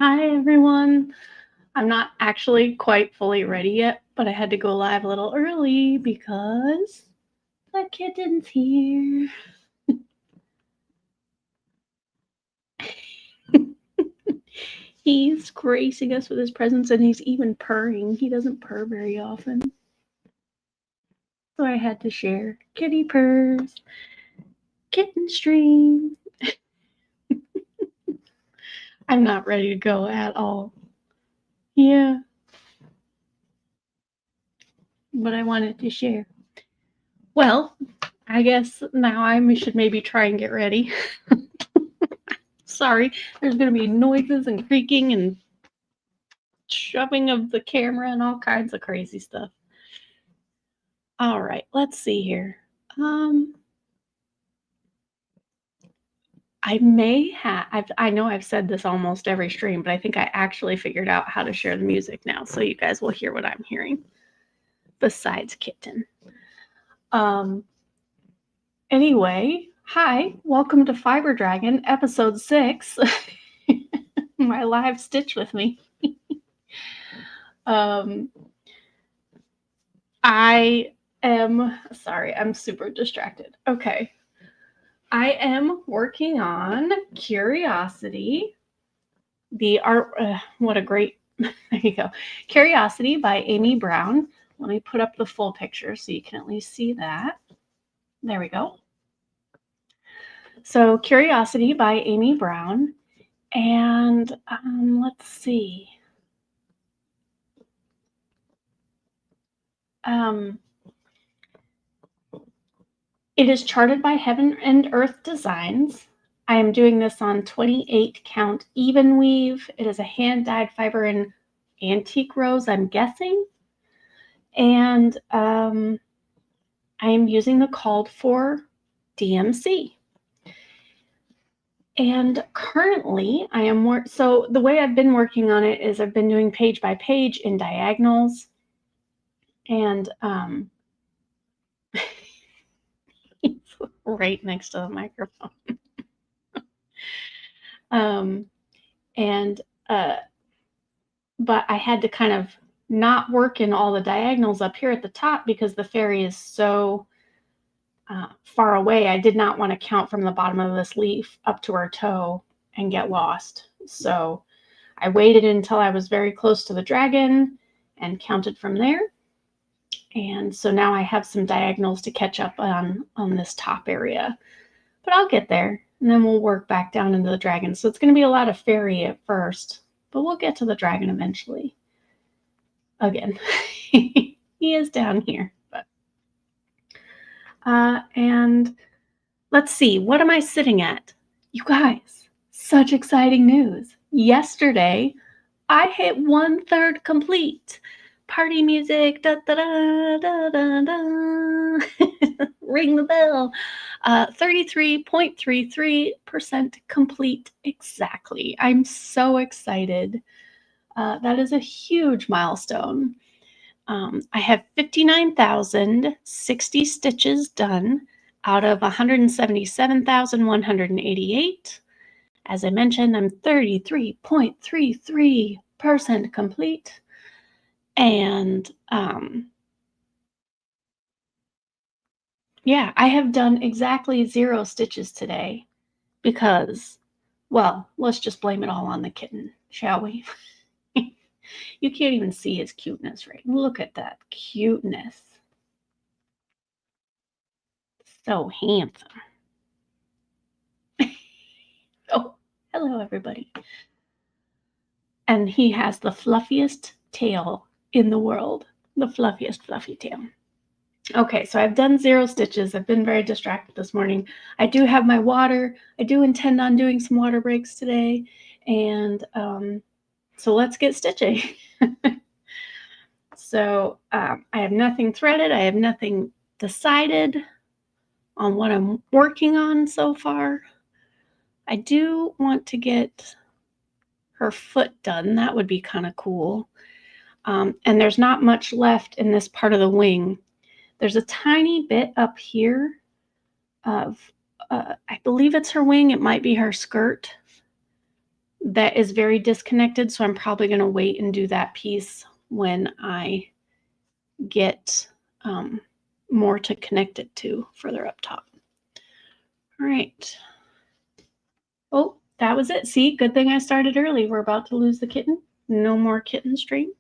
Hi, everyone. I'm not actually quite fully ready yet, but I had to go live a little early because the kitten's here. He's gracing us with his presence and he's even purring. He doesn't purr very often. So I had to share kitty purrs, kitten stream. I'm not ready to go at all. Yeah, but I wanted to share. Well, I guess now I should maybe try and get ready. Sorry, there's going to be noises and creaking and shoving of the camera and all kinds of crazy stuff. All right, let's see here. Um, I know I've said this almost every stream, but I think I actually figured out how to share the music now, so you guys will hear what I'm hearing besides kitten. Um, anyway, hi, welcome to Fiber Dragon, episode 6. My live Stitch with me. I am sorry, I'm super distracted. Okay. I am working on Curiosity, the art. What a great, there you go. Curiosity by Amy Brown. Let me put up the full picture so you can at least see that. There we go. So, Curiosity by Amy Brown. And let's see. It is charted by Heaven and Earth Designs. I am doing this on 28 count even weave. It is a hand dyed fiber in antique rose, I'm guessing. And I am using the called for DMC. And currently I am so the way I've been working on it is I've been doing page by page in diagonals. And right next to the microphone. and but I had to kind of not work in all the diagonals up here at the top because the fairy is so far away. I did not want to count from the bottom of this leaf up to her toe and get lost. So I waited until I was very close to the dragon and counted from there. And so now I have some diagonals to catch up on this top area. But I'll get there, and then we'll work back down into the dragon. So it's going to be a lot of fairy at first, but we'll get to the dragon eventually. Again, he is down here. But and let's see, what am I sitting at? You guys, such exciting news. Yesterday, I hit 1/3 complete. Party music, da da da da da da. Ring the bell. 33.33% complete exactly. I'm so excited. That is a huge milestone. I have 59,060 stitches done out of 177,188. As I mentioned, I'm 33.33% complete. And yeah, I have done exactly 0 stitches today because, well, let's just blame it all on the kitten, shall we? You can't even see his cuteness, right? Look at that cuteness. So handsome. Oh, hello, everybody. And he has the fluffiest tail in the world. The fluffiest fluffy tail. Okay, so I've done 0 stitches. I've been very distracted this morning. I do have my water. I do intend on doing some water breaks today. And so let's get stitching. So I have nothing threaded. I have nothing decided on what I'm working on so far. I do want to get her foot done. That would be kind of cool. And there's not much left in this part of the wing. There's a tiny bit up here of, I believe it's her wing. It might be her skirt that is very disconnected, so I'm probably going to wait and do that piece when I get more to connect it to further up top. All right. Oh, that was it. See, good thing I started early. We're about to lose the kitten. No more kitten stream.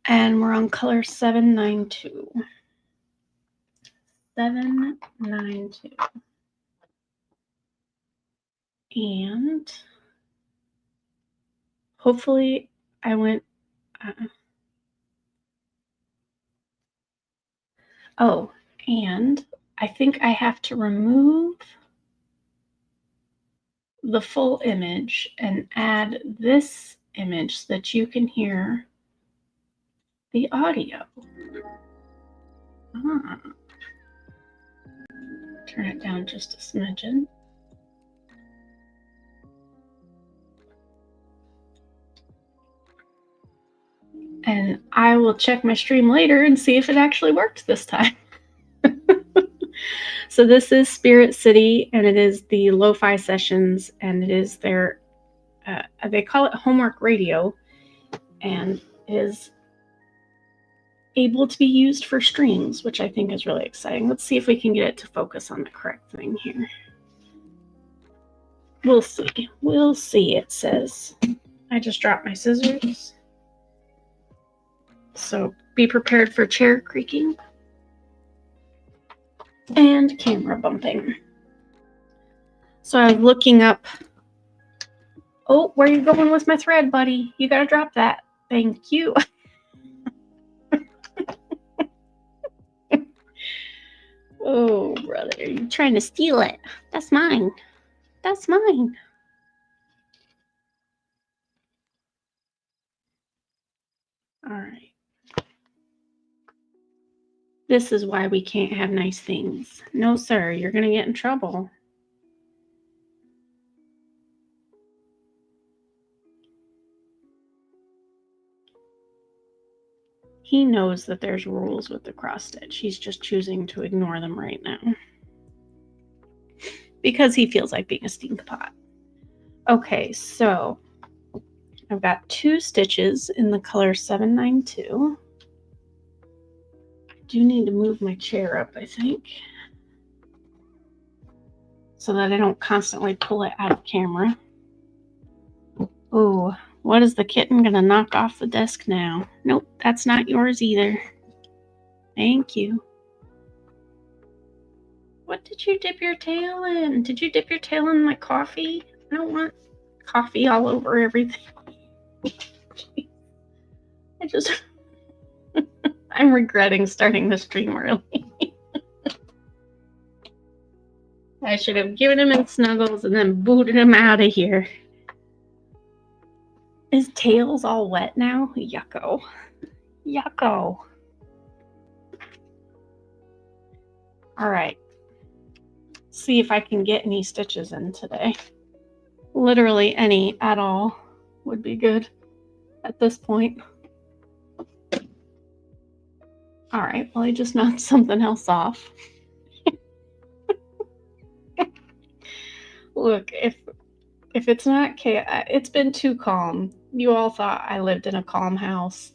And we're on color 792. 792. And hopefully I went... oh, and I think I have to remove the full image and add this image so that you can hear the audio. Turn it down just a smidgen. And I will check my stream later and see if it actually worked this time. So this is Spirit City, and it is the Lo-Fi Sessions, and it is their, they call it Homework Radio, and is able to be used for streams, which I think is really exciting. Let's see if we can get it to focus on the correct thing here. We'll see. We'll see, it says. I just dropped my scissors. So be prepared for chair creaking and camera bumping. So I was looking up. Oh, where are you going with my thread, buddy? You gotta drop that. Thank you. Oh, brother, you're trying to steal it. That's mine. That's mine. All right. This is why we can't have nice things. No, sir, you're going to get in trouble. He knows that there's rules with the cross stitch. He's just choosing to ignore them right now. Because he feels like being a stink pot. Okay, so I've got 2 stitches in the color 792. I do need to move my chair up, I think, so that I don't constantly pull it out of camera. Oh, what is the kitten gonna knock off the desk now? Nope, that's not yours either. Thank you. What did you dip your tail in? Did you dip your tail in my coffee? I don't want coffee all over everything. I just... I'm regretting starting the stream early. I should have given him in snuggles and then booted him out of here. His tail's all wet now? Yucko. Yucko. All right. See if I can get any stitches in today. Literally any at all would be good at this point. All right, well, I just knocked something else off. Look, if it's not chaos, it's been too calm. You all thought I lived in a calm house.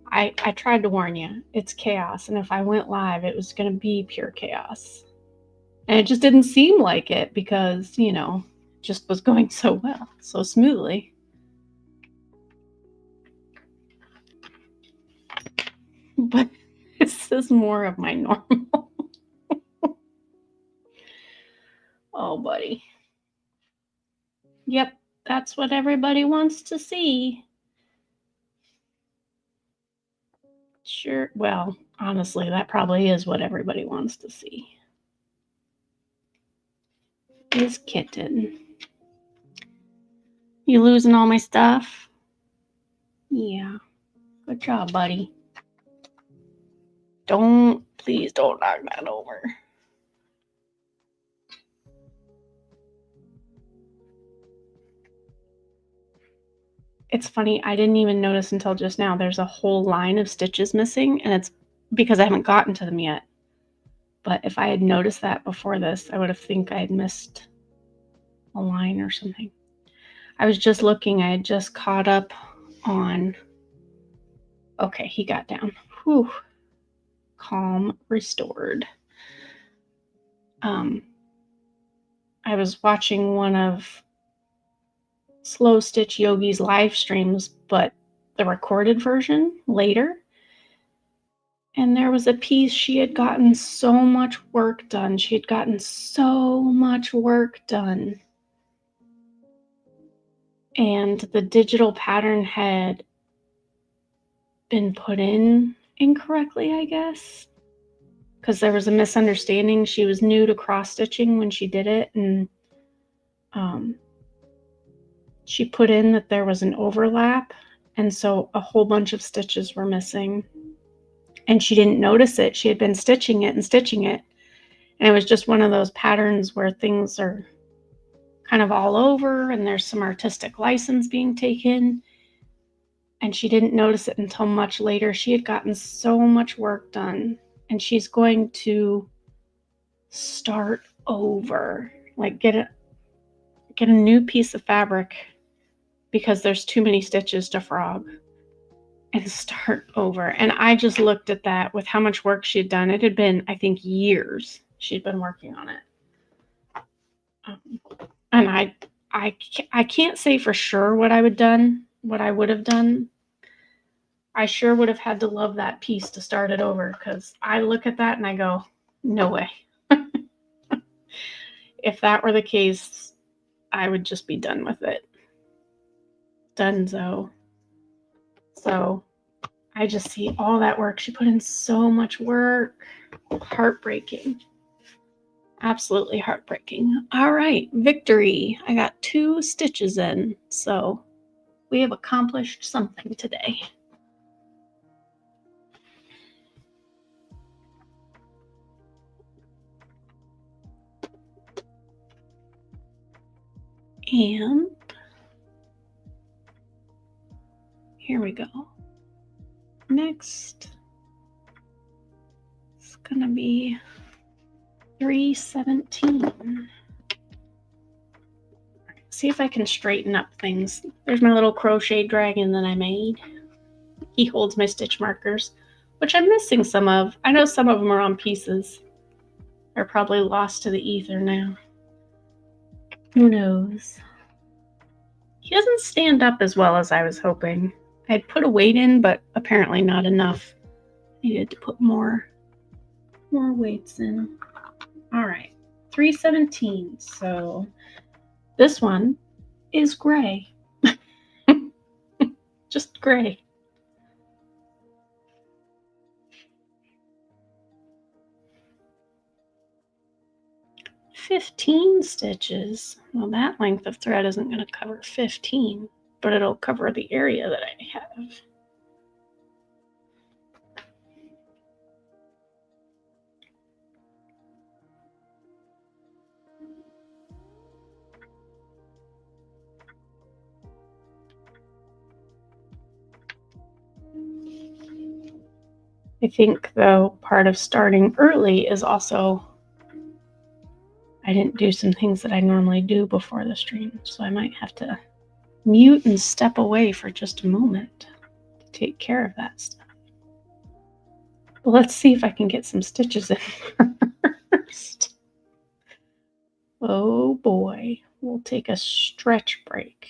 I tried to warn you. It's chaos, and if I went live, it was going to be pure chaos. And it just didn't seem like it because, you know, it just was going so well, so smoothly. But this is more of my normal. Oh, buddy. Yep, that's what everybody wants to see. Sure, well, honestly, that probably is what everybody wants to see. His kitten. You losing all my stuff? Yeah. Good job, buddy. Please don't knock that over. It's funny, I didn't even notice until just now. There's a whole line of stitches missing, and it's because I haven't gotten to them yet. But if I had noticed that before this, I would have think I had missed a line or something. I was just looking, I had just caught up on, okay, he got down. Whew. Calm restored. I was watching one of Slow Stitch Yogi's live streams, but the recorded version later. And there was a piece, she had gotten so much work done. She had gotten so much work done. And the digital pattern had been put in incorrectly, I guess, because there was a misunderstanding. She was new to cross stitching when she did it, and she put in that there was an overlap, and so a whole bunch of stitches were missing, and she didn't notice it. She had been stitching it, and it was just one of those patterns where things are kind of all over and there's some artistic license being taken, and she didn't notice it until much later. She had gotten so much work done, and she's going to start over, like get a new piece of fabric because there's too many stitches to frog, and start over. And I just looked at that with how much work she had done. It had been, I think, years she'd been working on it. And I can't say for sure what I would have done. I sure would have had to love that piece to start it over, because I look at that and I go, no way. If that were the case, I would just be done with it. Donezo. So I just see all that work. She put in so much work. Heartbreaking. Absolutely heartbreaking. All right, victory. I got 2 stitches in, so we have accomplished something today. And here we go. Next, it's gonna be 317. See if I can straighten up things. There's my little crochet dragon that I made. He holds my stitch markers, which I'm missing some of. I know some of them are on pieces. They're probably lost to the ether now. Who knows? He doesn't stand up as well as I was hoping. I had put a weight in, but apparently not enough. Needed to put more weights in. All right, 317. So this one is gray. Just gray. "15 stitches. Well, that length of thread isn't going to cover 15, but it'll cover the area that I have. I think, though, part of starting early is also I didn't do some things that I normally do before the stream, so I might have to mute and step away for just a moment to take care of that stuff. But let's see if I can get some stitches in first. Oh boy, we'll take a stretch break.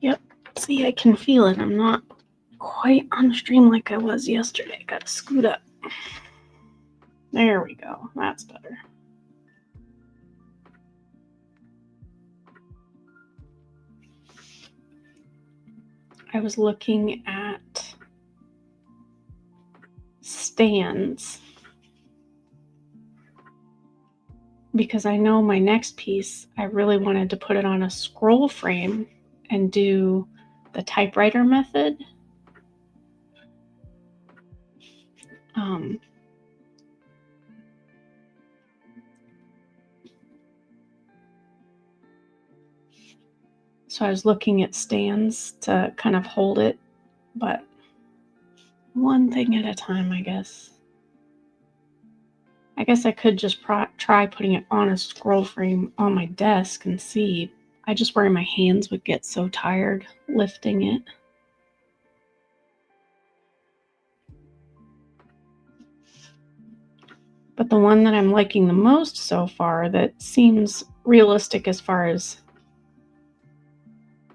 Yep, see, I can feel it. I'm not quite on stream like I was yesterday. Gotta scoot up. There we go. That's better. I was looking at stands because I know my next piece, I really wanted to put it on a scroll frame and do the typewriter method. So I was looking at stands to kind of hold it, but one thing at a time, I guess. I guess I could just try putting it on a scroll frame on my desk and see. I just worry my hands would get so tired lifting it. But the one that I'm liking the most so far, that seems realistic as far as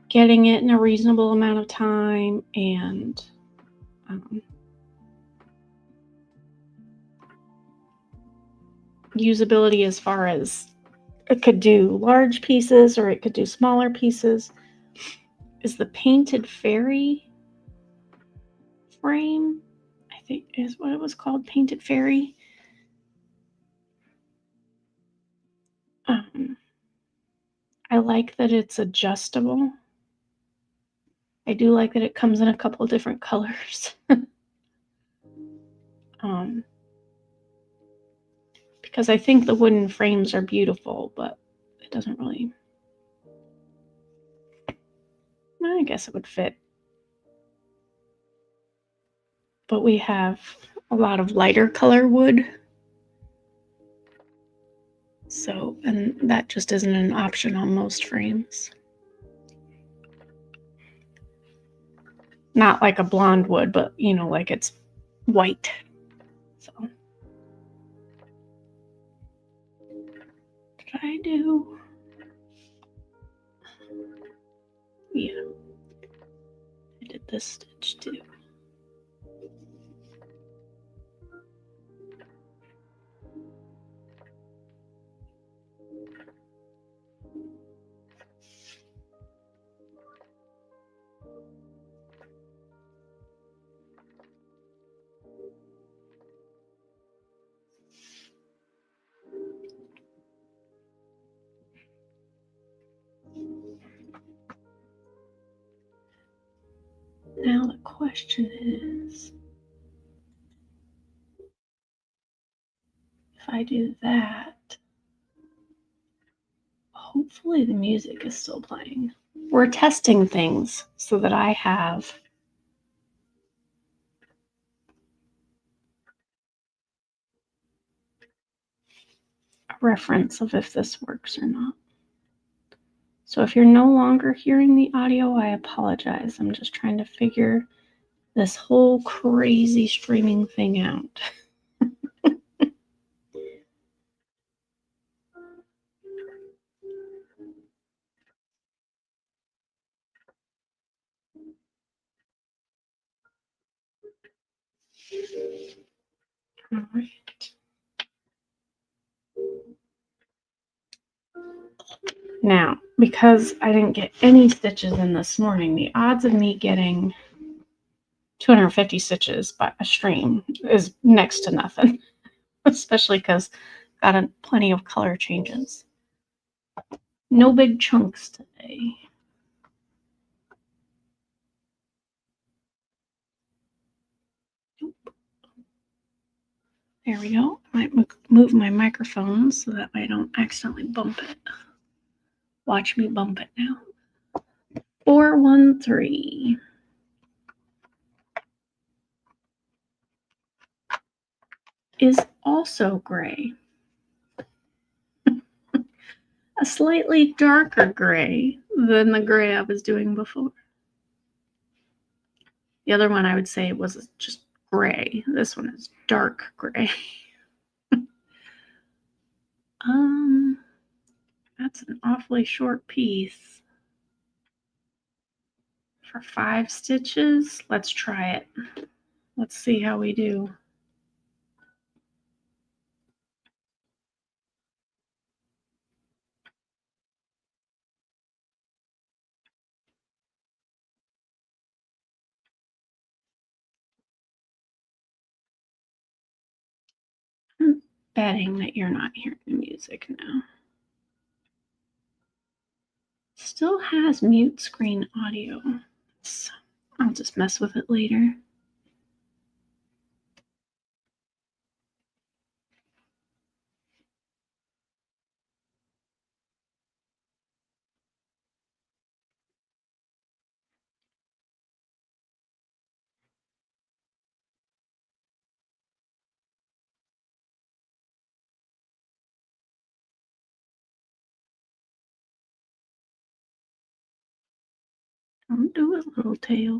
getting it in a reasonable amount of time and usability as far as it could do large pieces or it could do smaller pieces, is the Painted Fairy frame. I think is what it was called, Painted Fairy. I like that it's adjustable. I do like that it comes in a couple different colors. Because I think the wooden frames are beautiful, but it doesn't really. I guess it would fit. But we have a lot of lighter color wood. So, and that just isn't an option on most frames. Not like a blonde wood, but you know, like it's white. So, did I do? Yeah, I did this stitch too. Now the question is, if I do that, hopefully the music is still playing. We're testing things so that I have a reference of if this works or not. So if you're no longer hearing the audio, I apologize. I'm just trying to figure this whole crazy streaming thing out. All right. Now, because I didn't get any stitches in this morning, the odds of me getting 250 stitches by a stream is next to nothing, especially because got plenty of color changes. No big chunks today. Nope. There we go. I might move my microphone so that I don't accidentally bump it. Watch me bump it now. 413 is also gray. A slightly darker gray than the gray I was doing before. The other one I would say was just gray. This one is dark gray. That's an awfully short piece. For 5 stitches, let's try it. Let's see how we do. I'm betting that you're not hearing the music now. Still has mute screen audio, so I'll just mess with it later. Don't do it, little tail.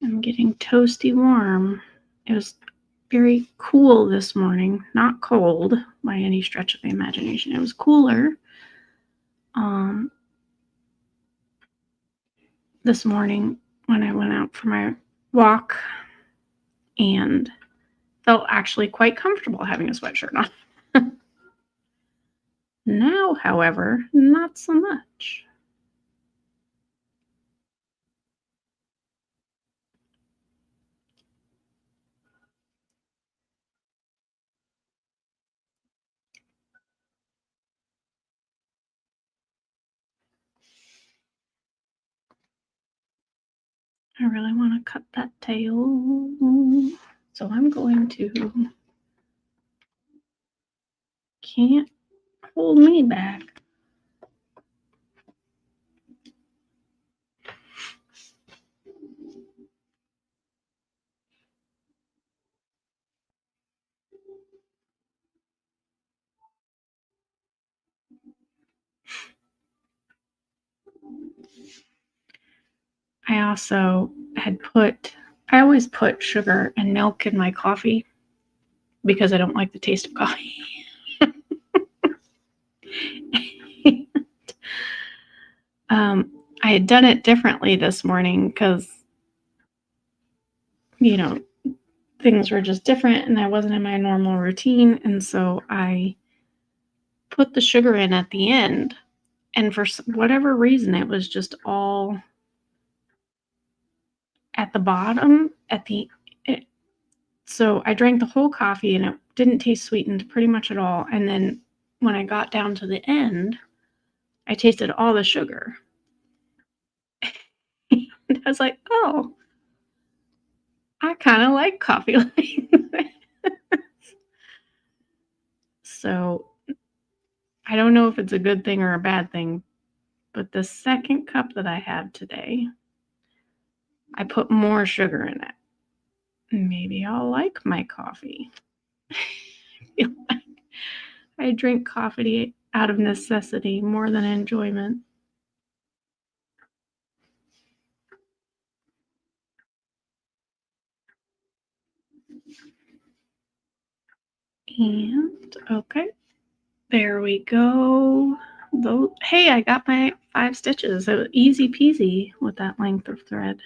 I'm getting toasty warm. It was very cool this morning, not cold by any stretch of the imagination. It was cooler this morning when I went out for my walk and felt actually quite comfortable having a sweatshirt on. Now, however, not so much. I really want to cut that tail. So I'm going to. Can't hold me back. I also I always put sugar and milk in my coffee because I don't like the taste of coffee. I had done it differently this morning because, things were just different and I wasn't in my normal routine. And so I put the sugar in at the end. And for whatever reason, it was just all at the bottom. So I drank the whole coffee and it didn't taste sweetened pretty much at all. And then when I got down to the end, I tasted all the sugar. And I was like, oh, I kind of like coffee like this. So I don't know if it's a good thing or a bad thing, but the second cup that I had today, I put more sugar in it. Maybe I'll like my coffee. I drink coffee out of necessity more than enjoyment. And okay, there we go. Hey, I got my 5 stitches. It was easy peasy with that length of thread.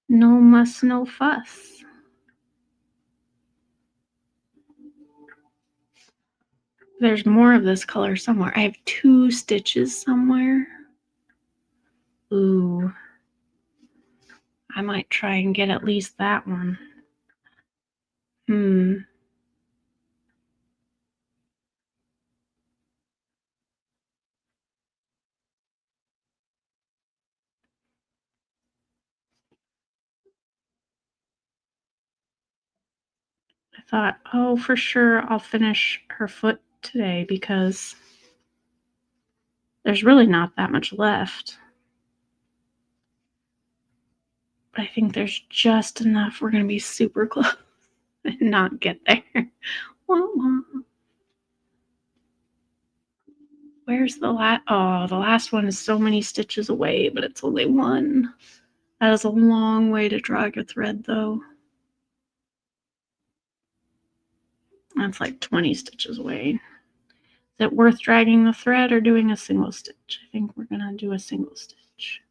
No muss, no fuss. There's more of this color somewhere. I have 2 stitches somewhere. Ooh. I might try and get at least that one. I thought, oh, for sure I'll finish her foot today because there's really not that much left. But I think there's just enough. We're going to be super close and not get there. Where's the last? Oh, the last one is so many stitches away, but it's only 1. That is a long way to drag a thread, though. That's like 20 stitches away. Is it worth dragging the thread or doing a single stitch? I think we're going to do a single stitch.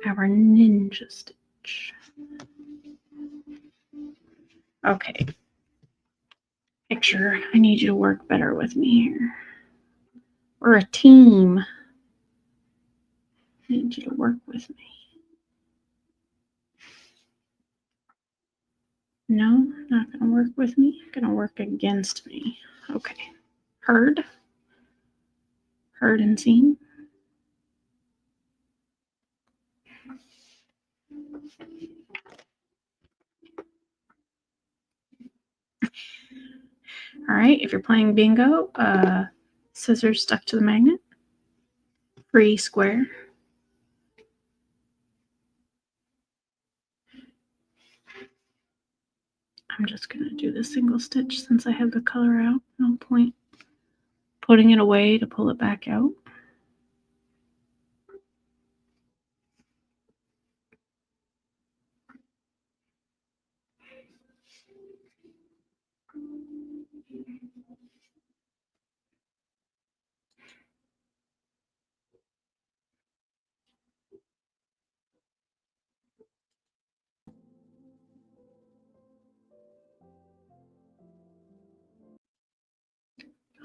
Our ninja stitch. Okay. Picture, I need you to work better with me here. We're a team. I need you to work with me. No, not going to work with me. Going to work against me. Okay. Heard? Heard and seen? All right, if you're playing bingo, scissors stuck to the magnet. 3 square. I'm just going to do the single stitch since I have the color out. No point putting it away to pull it back out.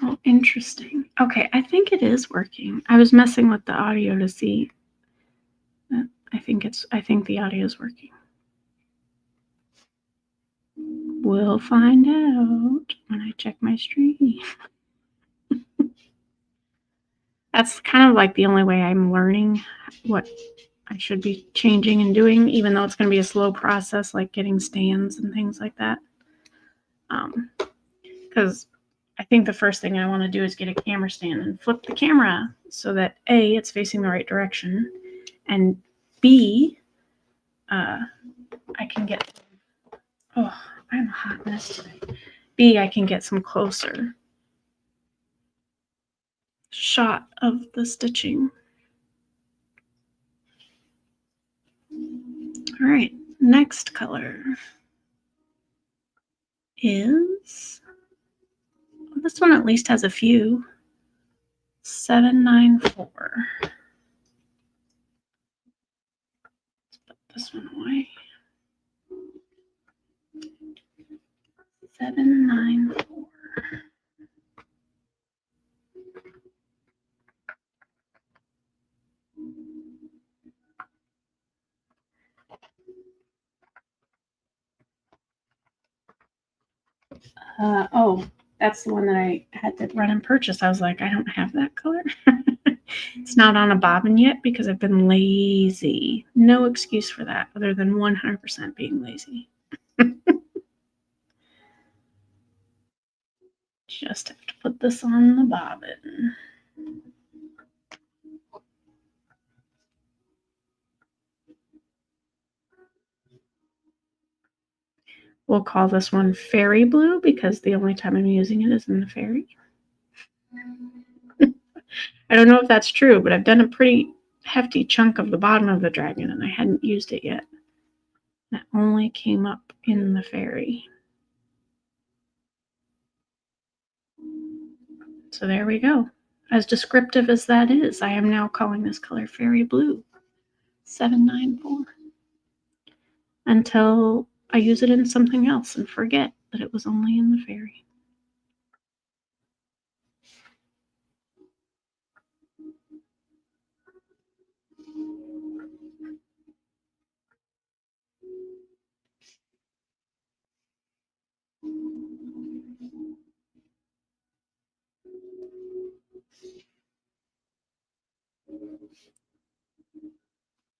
Oh, interesting. Okay, I think it is working. I was messing with the audio to see. I think the audio is working. We'll find out when I check my stream. That's kind of like the only way I'm learning what I should be changing and doing, even though it's going to be a slow process, like getting stands and things like that. Because I think the first thing I want to do is get a camera stand and flip the camera so that A, it's facing the right direction, and B, I can get, oh, I'm a hot mess today. B, I can get some closer shot of the stitching. All right, next color is, well, this one at least has a few. 794. Let's put this one away. 794. Oh, that's the one that I had to run and purchase. I was like, I don't have that color. It's not on a bobbin yet because I've been lazy. No excuse for that other than 100% being lazy. Just have to put this on the bobbin. We'll call this one Fairy Blue because the only time I'm using it is in the fairy. I don't know if that's true, but I've done a pretty hefty chunk of the bottom of the dragon and I hadn't used it yet. That only came up in the fairy. So there we go. As descriptive as that is, I am now calling this color Fairy Blue. 794. Until I use it in something else and forget that it was only in the fairy.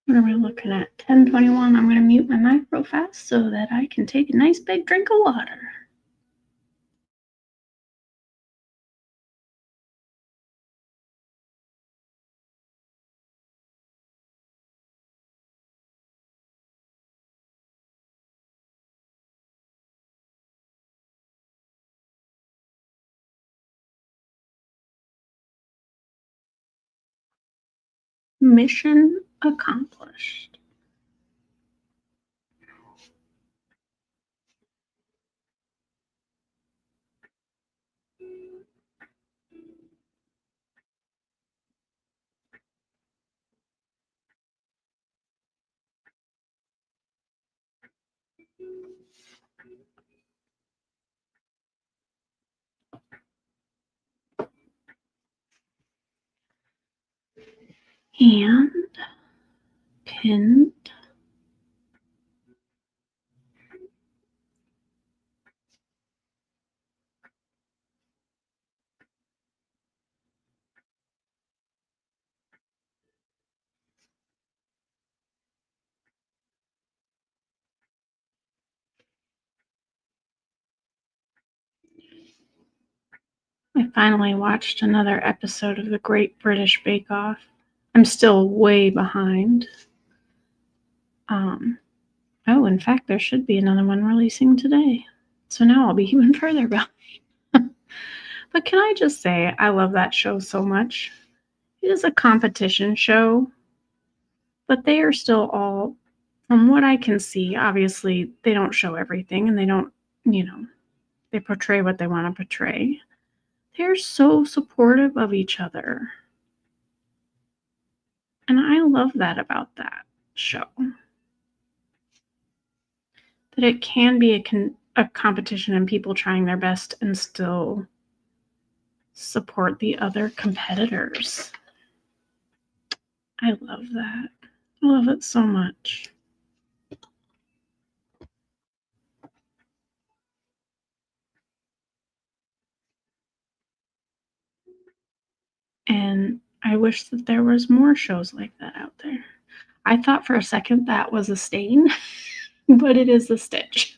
What are we looking at? 10:21. I'm going to mute my mic real fast so that I can take a nice big drink of water. Mission accomplished. And pinned. I finally watched another episode of the Great British Bake Off. I'm still way behind. Oh, in fact, there should be another one releasing today. So now I'll be even further behind. But can I just say, I love that show so much. It is a competition show, but they are still all, from what I can see, obviously they don't show everything and they don't, they portray what they want to portray. They're so supportive of each other. And I love that about that show. That it can be a competition and people trying their best and still support the other competitors. I love that. I love it so much. And I wish that there was more shows like that out there. I thought for a second that was a stain, but it is a Stitch.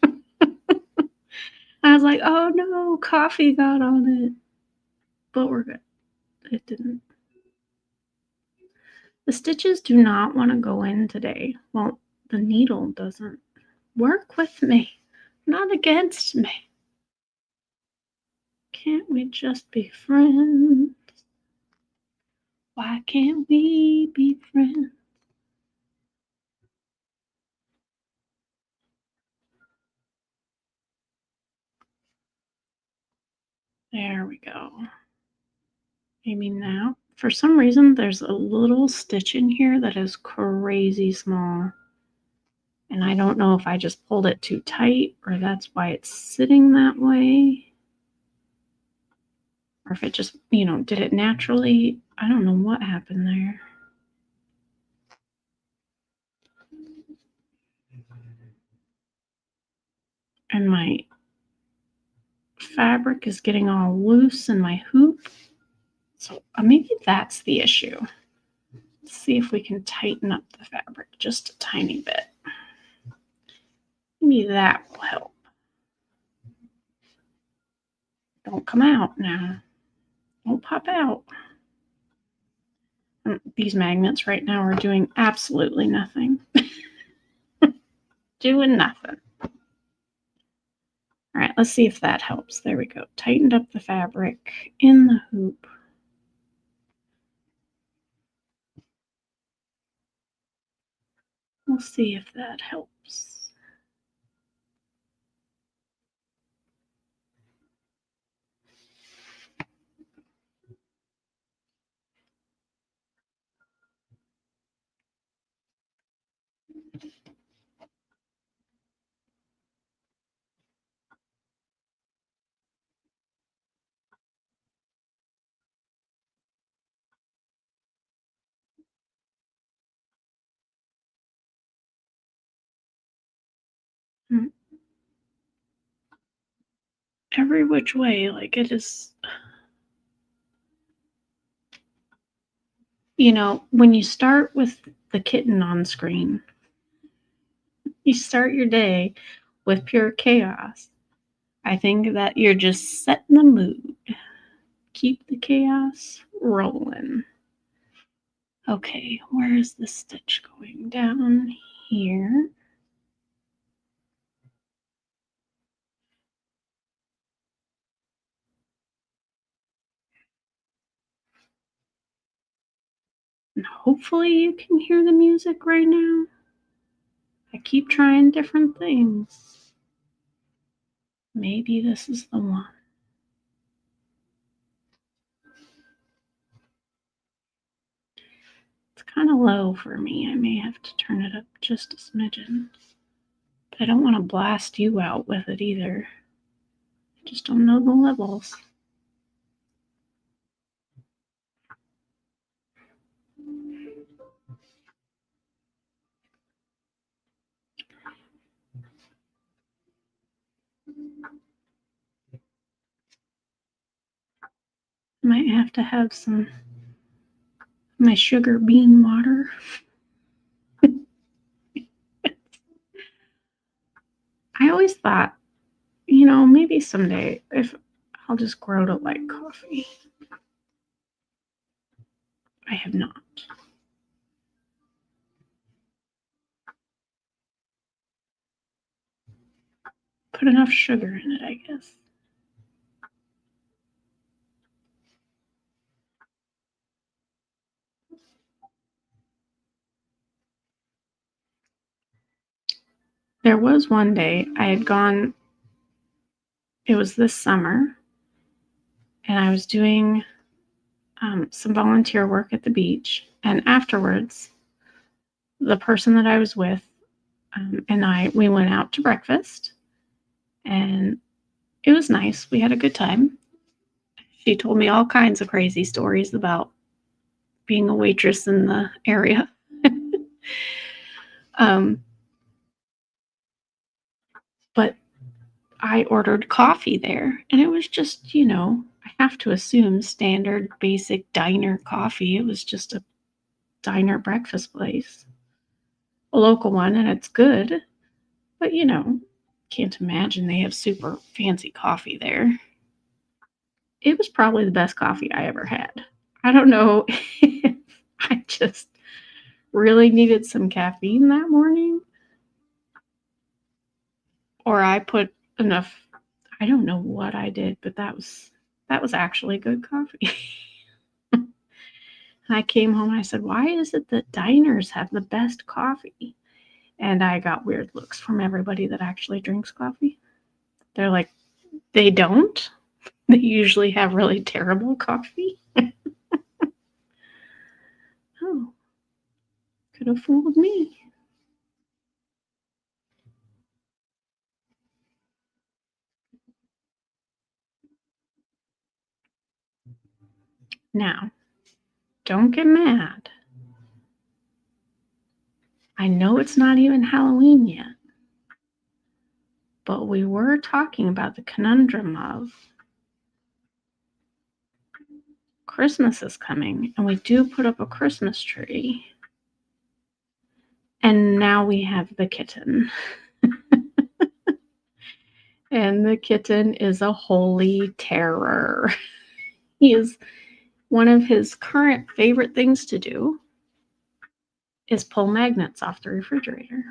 I was like, oh no, coffee got on it. But we're good. It didn't. The stitches do not want to go in today. Well, the needle doesn't. Work with me, not against me. Can't we just be friends? Why can't we be friends? There we go. Maybe now. For some reason, there's a little stitch in here that is crazy small. And I don't know if I just pulled it too tight or that's why it's sitting that way. Or if it just, did it naturally. I don't know what happened there. And my fabric is getting all loose in my hoop. So maybe that's the issue. Let's see if we can tighten up the fabric just a tiny bit. Maybe that will help. Don't come out now. Don't pop out. These magnets right now are doing absolutely nothing. Doing nothing. All right, let's see if that helps. There we go. Tightened up the fabric in the hoop. We'll see if that helps. Every which way, like it is. When you start with the kitten on screen, you start your day with pure chaos. I think that you're just setting the mood. Keep the chaos rolling. Okay, where is the stitch going? Down here. And hopefully you can hear the music right now. I keep trying different things. Maybe this is the one. It's kind of low for me. I may have to turn it up just a smidgen. But I don't want to blast you out with it either. I just don't know the levels. Might have to have some my sugar bean water. I always thought, maybe someday if I'll just grow to like coffee. I have not. put enough sugar in it, I guess. There was one day I had gone, it was this summer, and I was doing some volunteer work at the beach. And afterwards, the person that I was with and we went out to breakfast, and it was nice. We had a good time. She told me all kinds of crazy stories about being a waitress in the area. But I ordered coffee there, and it was just, I have to assume standard basic diner coffee. It was just a diner breakfast place, a local one, and it's good. But, can't imagine they have super fancy coffee there. It was probably the best coffee I ever had. I don't know if I just really needed some caffeine that morning, or I put enough. I don't know what I did, but that was actually good coffee. And I came home and I said, "Why is it that diners have the best coffee?" And I got weird looks from everybody that actually drinks coffee. They're like, "They don't. They usually have really terrible coffee." Oh, could have fooled me. Now, don't get mad. I know it's not even Halloween yet, but we were talking about the conundrum of Christmas is coming, and we do put up a Christmas tree. And now we have the kitten. And the kitten is a holy terror. He is one of his current favorite things to do is pull magnets off the refrigerator.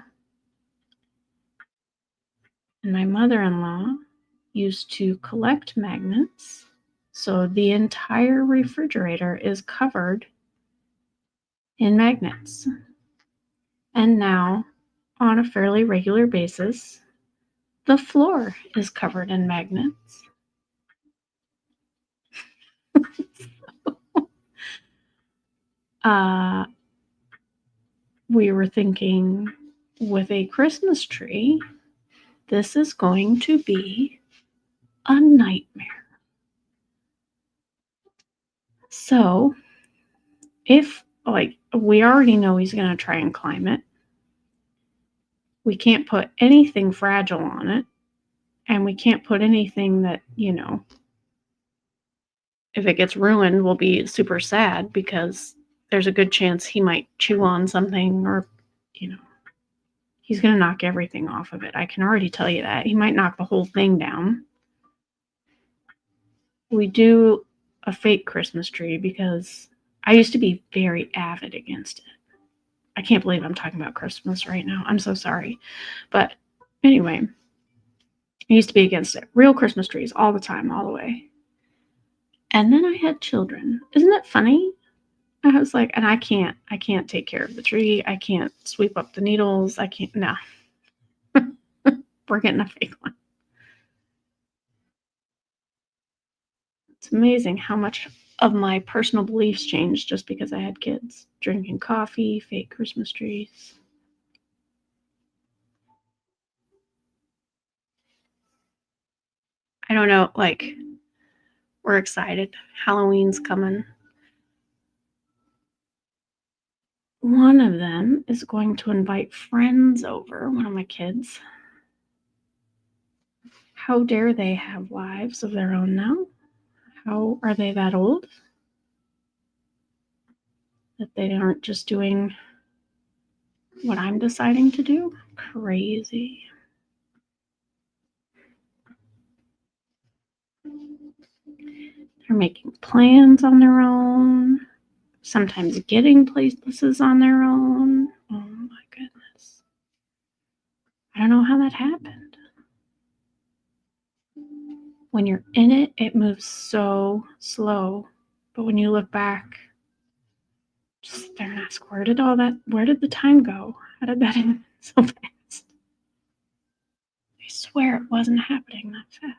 And my mother-in-law used to collect magnets, so the entire refrigerator is covered in magnets. And now, on a fairly regular basis, the floor is covered in magnets. We were thinking with a Christmas tree, this is going to be a nightmare. So, if, we already know he's going to try and climb it, we can't put anything fragile on it, and we can't put anything that, if it gets ruined, we'll be super sad because there's a good chance he might chew on something or, he's going to knock everything off of it. I can already tell you that. He might knock the whole thing down. We do a fake Christmas tree because I used to be very avid against it. I can't believe I'm talking about Christmas right now. I'm so sorry. But anyway, I used to be against it. Real Christmas trees all the time, all the way. And then I had children. Isn't it funny? I was like, and I can't take care of the tree. I can't sweep up the needles. I can't, no. We're getting a fake one. It's amazing how much of my personal beliefs changed just because I had kids. Drinking coffee, fake Christmas trees. I don't know, we're excited. Halloween's coming. One of them is going to invite friends over, one of my kids. How dare they have lives of their own now? How are they that old? That they aren't just doing what I'm deciding to do? Crazy. They're making plans on their own, sometimes getting places on their own. Oh my goodness. I don't know how that happened. when you're in it, it moves so slow. But when you look back, just stare and ask, where did the time go? How did that happen so fast? I swear it wasn't happening that fast.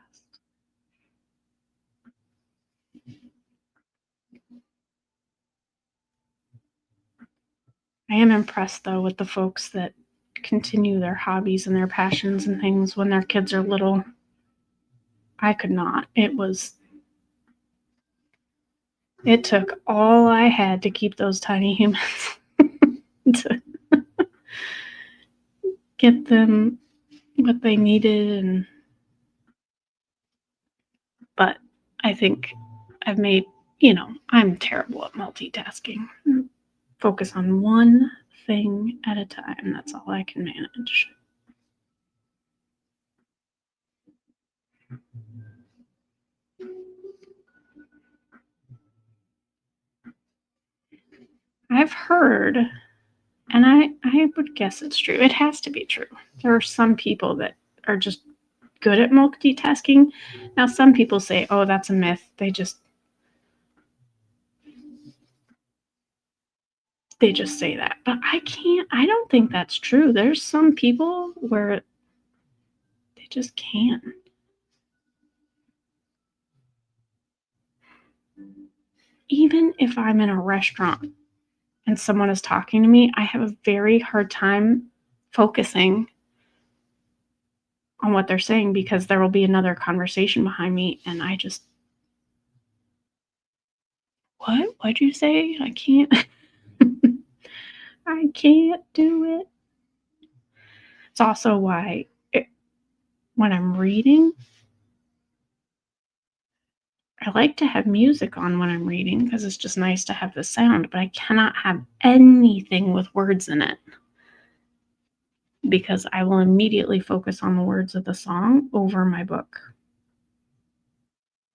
I am impressed, though, with the folks that continue their hobbies and their passions and things when their kids are little. I could not. It took all I had to keep those tiny humans to get them what they needed. But I think I've made, I'm terrible at multitasking. Focus on one thing at a time. That's all I can manage. I've heard, and I would guess it's true. It has to be true. There are some people that are just good at multitasking. Now, some people say, oh, that's a myth. They just say that. But I don't think that's true. There's some people where they just can't. Even if I'm in a restaurant and someone is talking to me, I have a very hard time focusing on what they're saying because there will be another conversation behind me and I just, what'd you say? I can't I can't do it. It's also why when I'm reading, I like to have music on when I'm reading because it's just nice to have the sound, but I cannot have anything with words in it because I will immediately focus on the words of the song over my book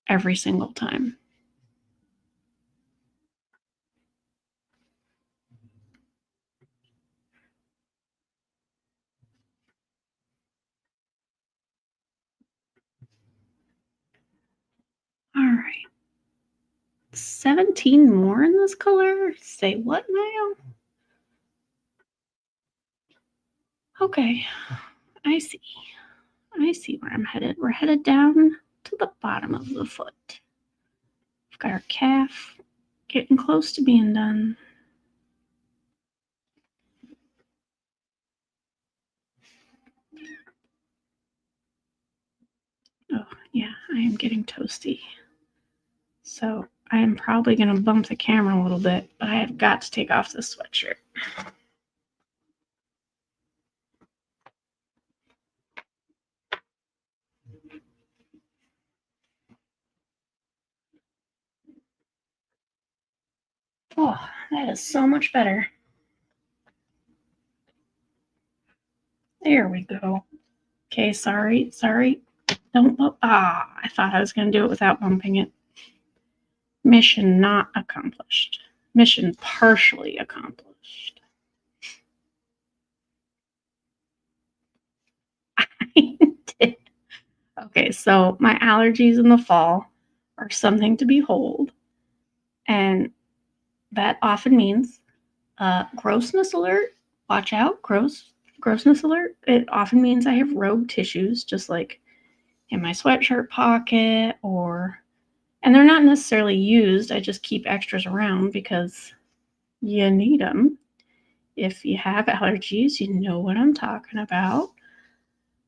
every single time. All right. 17 more in this color? Say what now? Okay. I see. I see where I'm headed. We're headed down to the bottom of the foot. We've got our calf getting close to being done. Oh, yeah, I am getting toasty. So I am probably going to bump the camera a little bit, but I have got to take off this sweatshirt. Oh, that is so much better. There we go. Okay, sorry. Don't bump. I thought I was going to do it without bumping it. Mission not accomplished. Mission partially accomplished. I did. Okay, so my allergies in the fall are something to behold. And that often means grossness alert. Watch out, grossness alert. It often means I have rogue tissues, just like in my sweatshirt pocket, and they're not necessarily used. I just keep extras around because you need them. If you have allergies, you know what I'm talking about.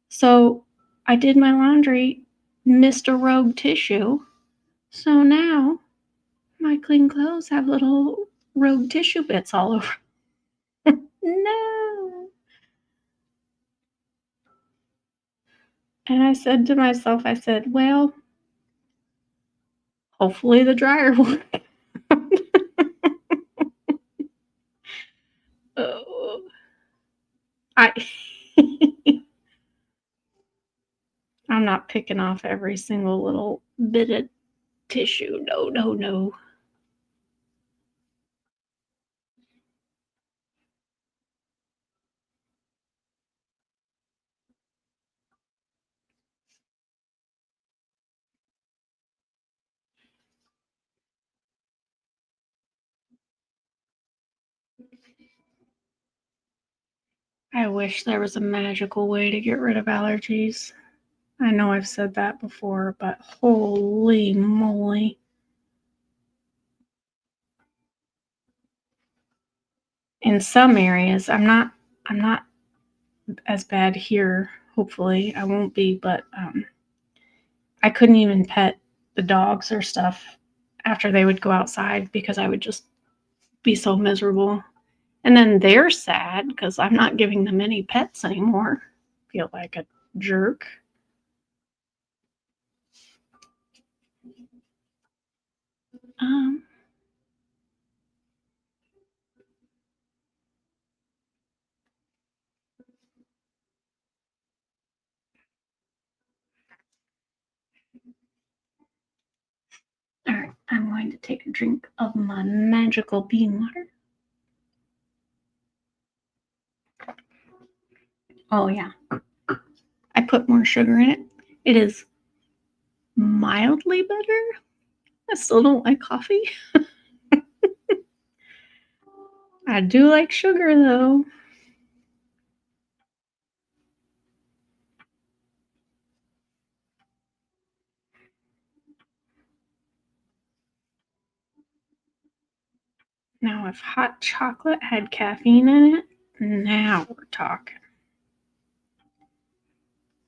So I did my laundry, missed a rogue tissue. So now my clean clothes have little rogue tissue bits all over. No. And I said to myself, well, hopefully the dryer will. Oh, I I'm not picking off every single little bit of tissue. No. I wish there was a magical way to get rid of allergies. I know I've said that before, but holy moly. In some areas, I'm not as bad here. Hopefully, I won't be, but I couldn't even pet the dogs or stuff after they would go outside because I would just be so miserable. And then they're sad because I'm not giving them any pets anymore. Feel like a jerk. Um, all right, I'm going to take a drink of my magical bean water. Oh, yeah. I put more sugar in it. It is mildly better. I still don't like coffee. I do like sugar, though. Now, if hot chocolate had caffeine in it, now we're talking.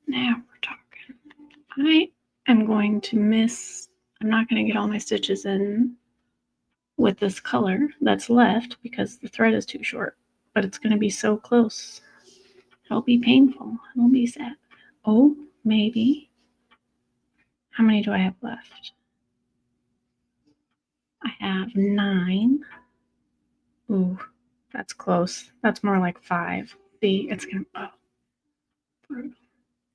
Now we're talking. I am going to miss, I'm not going to get all my stitches in with this color that's left because the thread is too short, but it's going to be so close. It'll be painful. It'll be sad. Oh, maybe. How many do I have left? I have 9. Ooh, that's close. That's more like 5. See, it's going to, oh, brutal.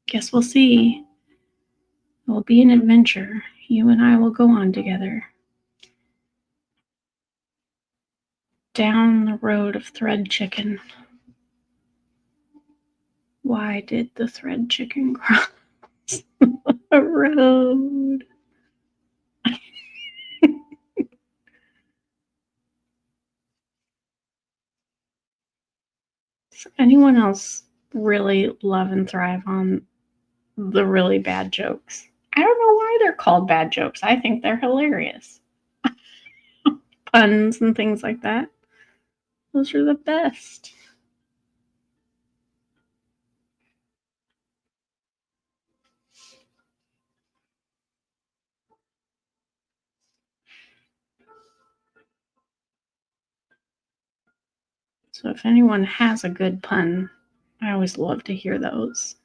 Guess we'll see. It will be an adventure. You and I will go on together. Down the road of thread chicken. Why did the thread chicken cross a road? Does anyone else really love and thrive on the really bad jokes? I don't know why they're called bad jokes. I think they're hilarious. Puns and things like that. Those are the best. So if anyone has a good pun, I always love to hear those.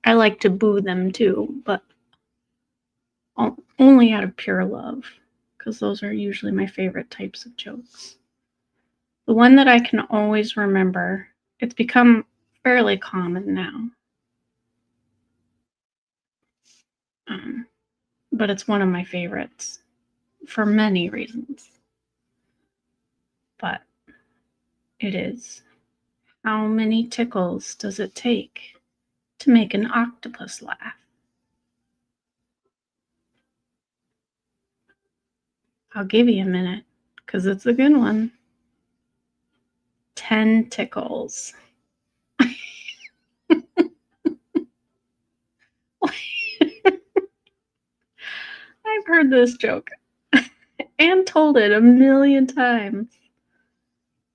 I like to boo them too, but only out of pure love, because those are usually my favorite types of jokes. The one that I can always remember, it's become fairly common now, but it's one of my favorites for many reasons. But it is, how many tickles does it take to make an octopus laugh? I'll give you a minute, because it's a good one. 10 tickles. I've heard this joke and told it a million times,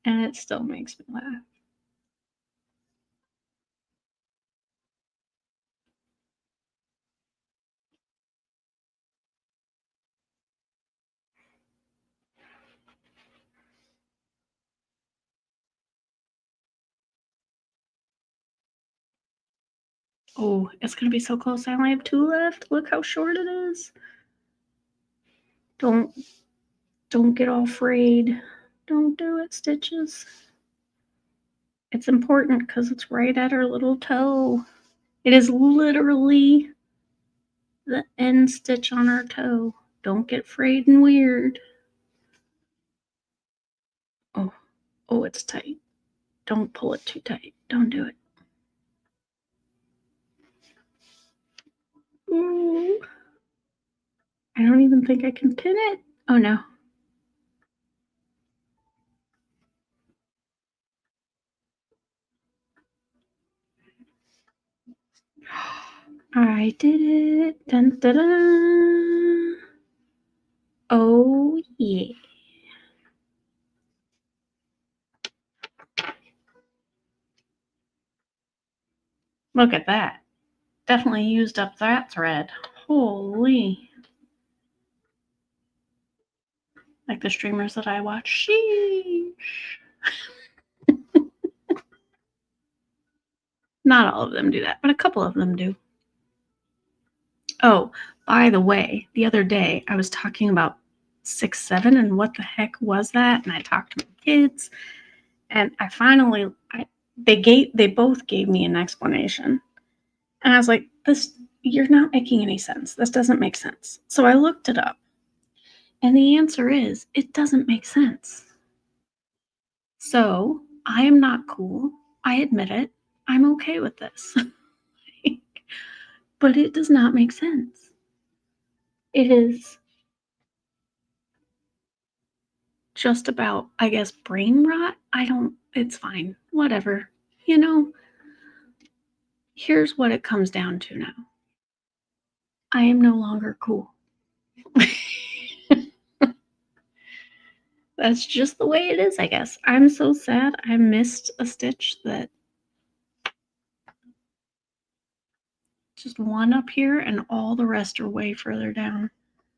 and it still makes me laugh. Oh, it's gonna be so close. I only have 2 left. Look how short it is. Don't get all frayed. Don't do it, Stitches. It's important because it's right at her little toe. It is literally the end stitch on her toe. Don't get frayed and weird. Oh, it's tight. Don't pull it too tight. Don't do it. Ooh. I don't even think I can pin it. Oh no. I did it. Dun, dun, dun. Oh, yeah. Look at that. Definitely used up that thread. Holy. Like the streamers that I watch. Sheesh. Not all of them do that, but a couple of them do. Oh, by the way, the other day I was talking about 6-7 and what the heck was that? And I talked to my kids, and they both gave me an explanation, and I was like, "This, you're not making any sense. This doesn't make sense." So I looked it up, and the answer is it doesn't make sense. So I am not cool. I admit it. I'm okay with this. But it does not make sense. It is just about, I guess, brain rot. It's fine. Whatever. You know, here's what it comes down to now. I am no longer cool. That's just the way it is, I guess. I'm so sad I missed a stitch that just one up here and all the rest are way further down.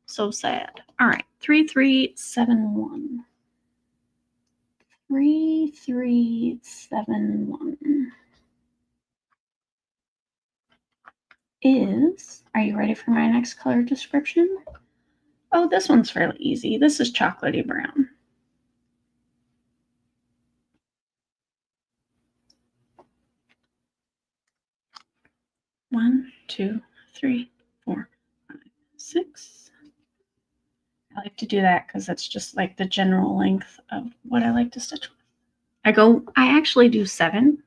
So sad. All right, 3371. 3371 is, are you ready for my next color description? Oh, this one's fairly easy. This is chocolatey brown. One, two, three, 4, 5, 6. I like to do that because that's just like the general length of what I like to stitch with. I actually do 7,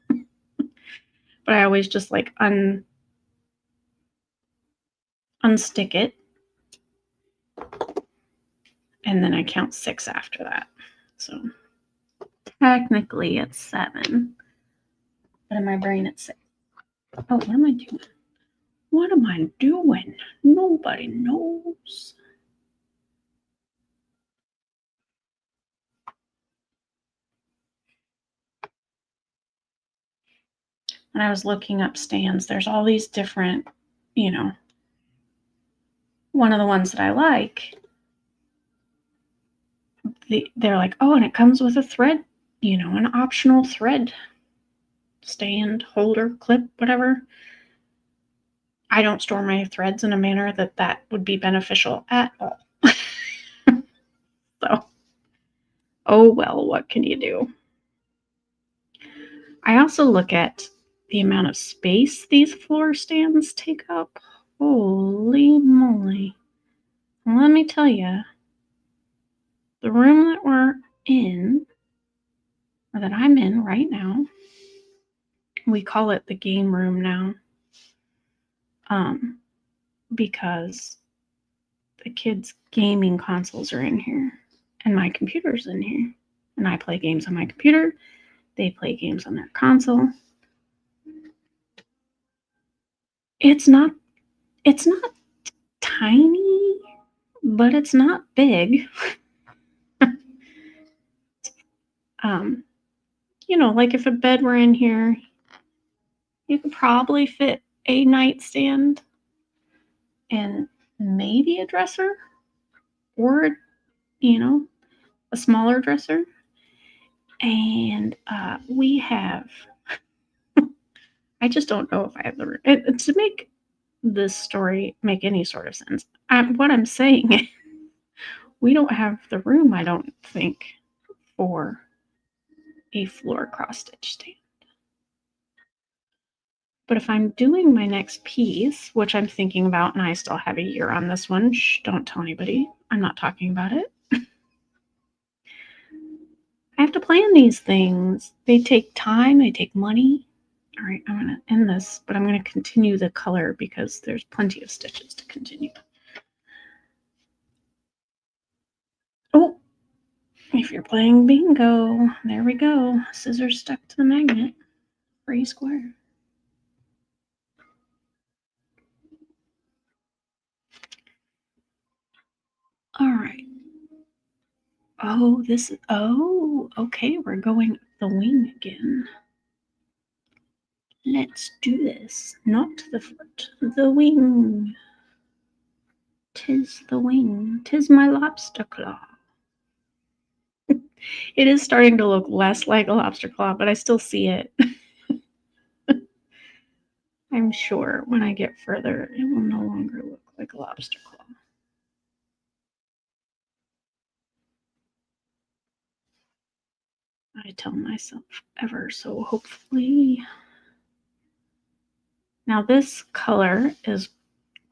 but I always just like unstick it, and then I count 6 after that. So technically it's 7, but in my brain it's 6. Oh, what am I doing? What am I doing? Nobody knows. When I was looking up stands, there's all these different, one of the ones that I like, they're like, oh, and it comes with a thread, an optional thread stand, holder, clip, whatever. I don't store my threads in a manner that would be beneficial at all. So, oh well, what can you do? I also look at the amount of space these floor stands take up. Holy moly. Let me tell you, the room that we're in, or that I'm in right now, we call it the game room now, because the kids' gaming consoles are in here, and my computer's in here, and I play games on my computer. They play games on their console. It's not tiny, but it's not big. Like if a bed were in here, you could probably fit a nightstand and maybe a dresser, or a smaller dresser. And we have, I just don't know if I have the room to make this story make any sort of sense. What I'm saying is, we don't have the room, I don't think, for a floor cross stitch stand. But if I'm doing my next piece, which I'm thinking about, and I still have a year on this one, don't tell anybody, I'm not talking about it. I have to plan these things. They take time, they take money. All right, I'm going to end this, but I'm going to continue the color because there's plenty of stitches to continue. Oh, if you're playing bingo, there we go. Scissors stuck to the magnet. Free square. Oh, okay, we're going the wing again. Let's do this. Not the foot, the wing. 'Tis the wing, 'tis my lobster claw. It is starting to look less like a lobster claw, but I still see it. I'm sure when I get further, it will no longer look like a lobster claw. I tell myself ever so hopefully. Now this color is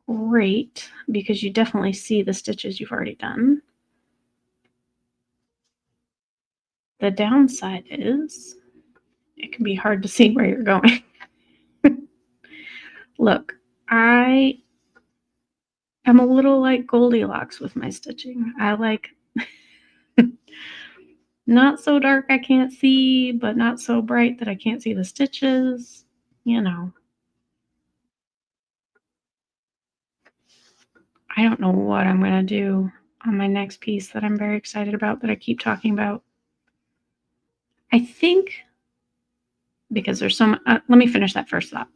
great because you definitely see the stitches you've already done. The downside is it can be hard to see where you're going. Look, I am a little like Goldilocks with my stitching. I like not so dark I can't see, but not so bright that I can't see the stitches, you know. I don't know what I'm going to do on my next piece that I'm very excited about that I keep talking about. I think because there's so much, let me finish that first thought.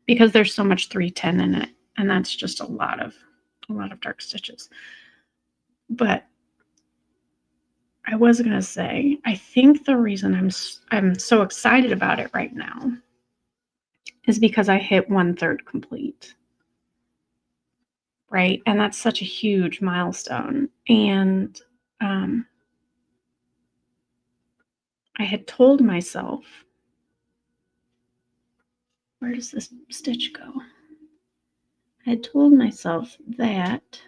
Because there's so much 310 in it, and that's just a lot of dark stitches. But I was going to say, I think the reason I'm so excited about it right now is because I hit 1/3 complete. Right? And that's such a huge milestone. And I had told myself, where does this stitch go? I had told myself that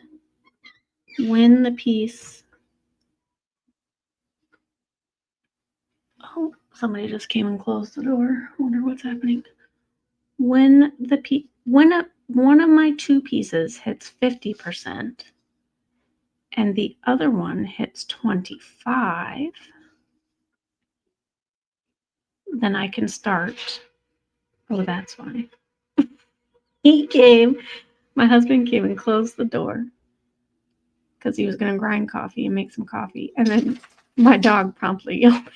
when the piece, oh, somebody just came and closed the door. I wonder what's happening. When one of my two pieces hits 50% and the other one hits 25, then I can start. Oh, that's why. My husband came and closed the door because he was going to grind coffee and make some coffee. And then my dog promptly yelled,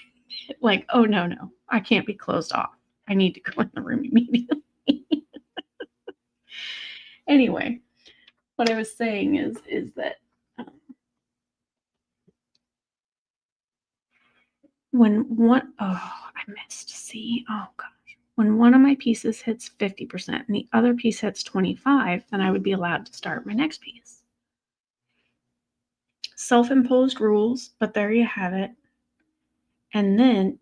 like, oh, no, I can't be closed off. I need to go in the room immediately. Anyway, what I was saying is that I missed C. Oh, gosh. When one of my pieces hits 50% and the other piece hits 25, then I would be allowed to start my next piece. Self-imposed rules, but there you have it. And then,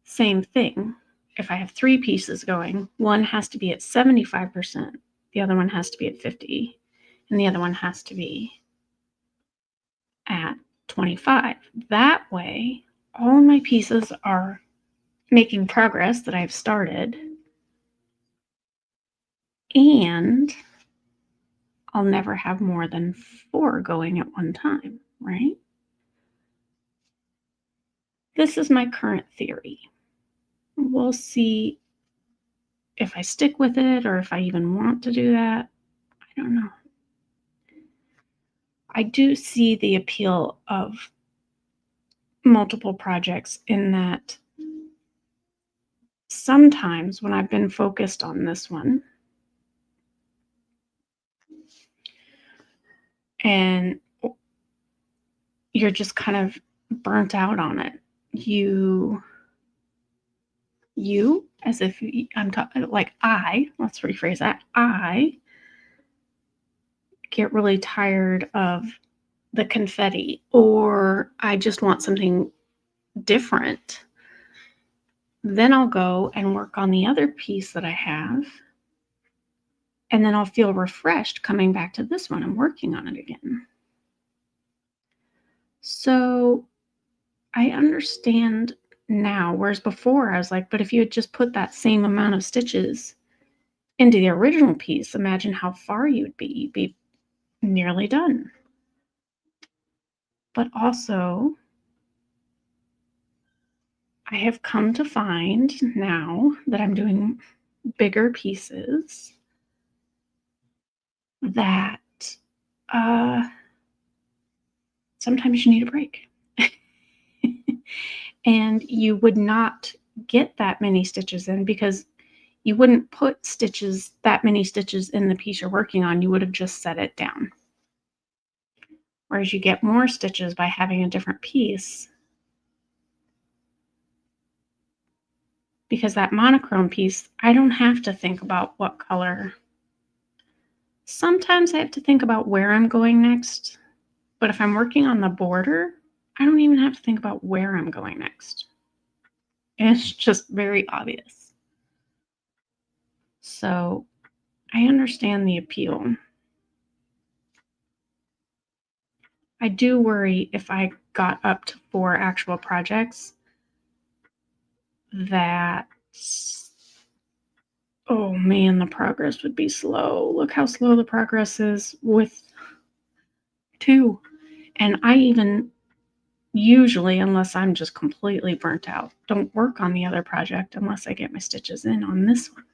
same thing. If I have 3 pieces going, one has to be at 75%, the other one has to be at 50, and the other one has to be at 25. That way, all of my pieces are making progress that I've started, and I'll never have more than 4 going at one time, right? This is my current theory. We'll see if I stick with it or if I even want to do that. I don't know. I do see the appeal of multiple projects in that sometimes when I've been focused on this one and you're just kind of burnt out on it, as if I'm talking like let's rephrase that. I get really tired of the confetti, or I just want something different. Then I'll go and work on the other piece that I have, and then I'll feel refreshed coming back to this one and working on it again. So I understand now, whereas before I was like, but if you had just put that same amount of stitches into the original piece, imagine how far you'd be. You'd be nearly done. But also, I have come to find now that I'm doing bigger pieces that it's sometimes you need a break. And you would not get that many stitches in because you wouldn't put that many stitches in the piece you're working on. You would have just set it down. Whereas you get more stitches by having a different piece, because that monochrome piece, I don't have to think about what color. Sometimes I have to think about where I'm going next, but if I'm working on the border, I don't even have to think about where I'm going next. It's just very obvious. So I understand the appeal. I do worry if I got up to 4 actual projects that, oh man, the progress would be slow. Look how slow the progress is with 2. And I even usually, unless I'm just completely burnt out, don't work on the other project unless I get my stitches in on this one.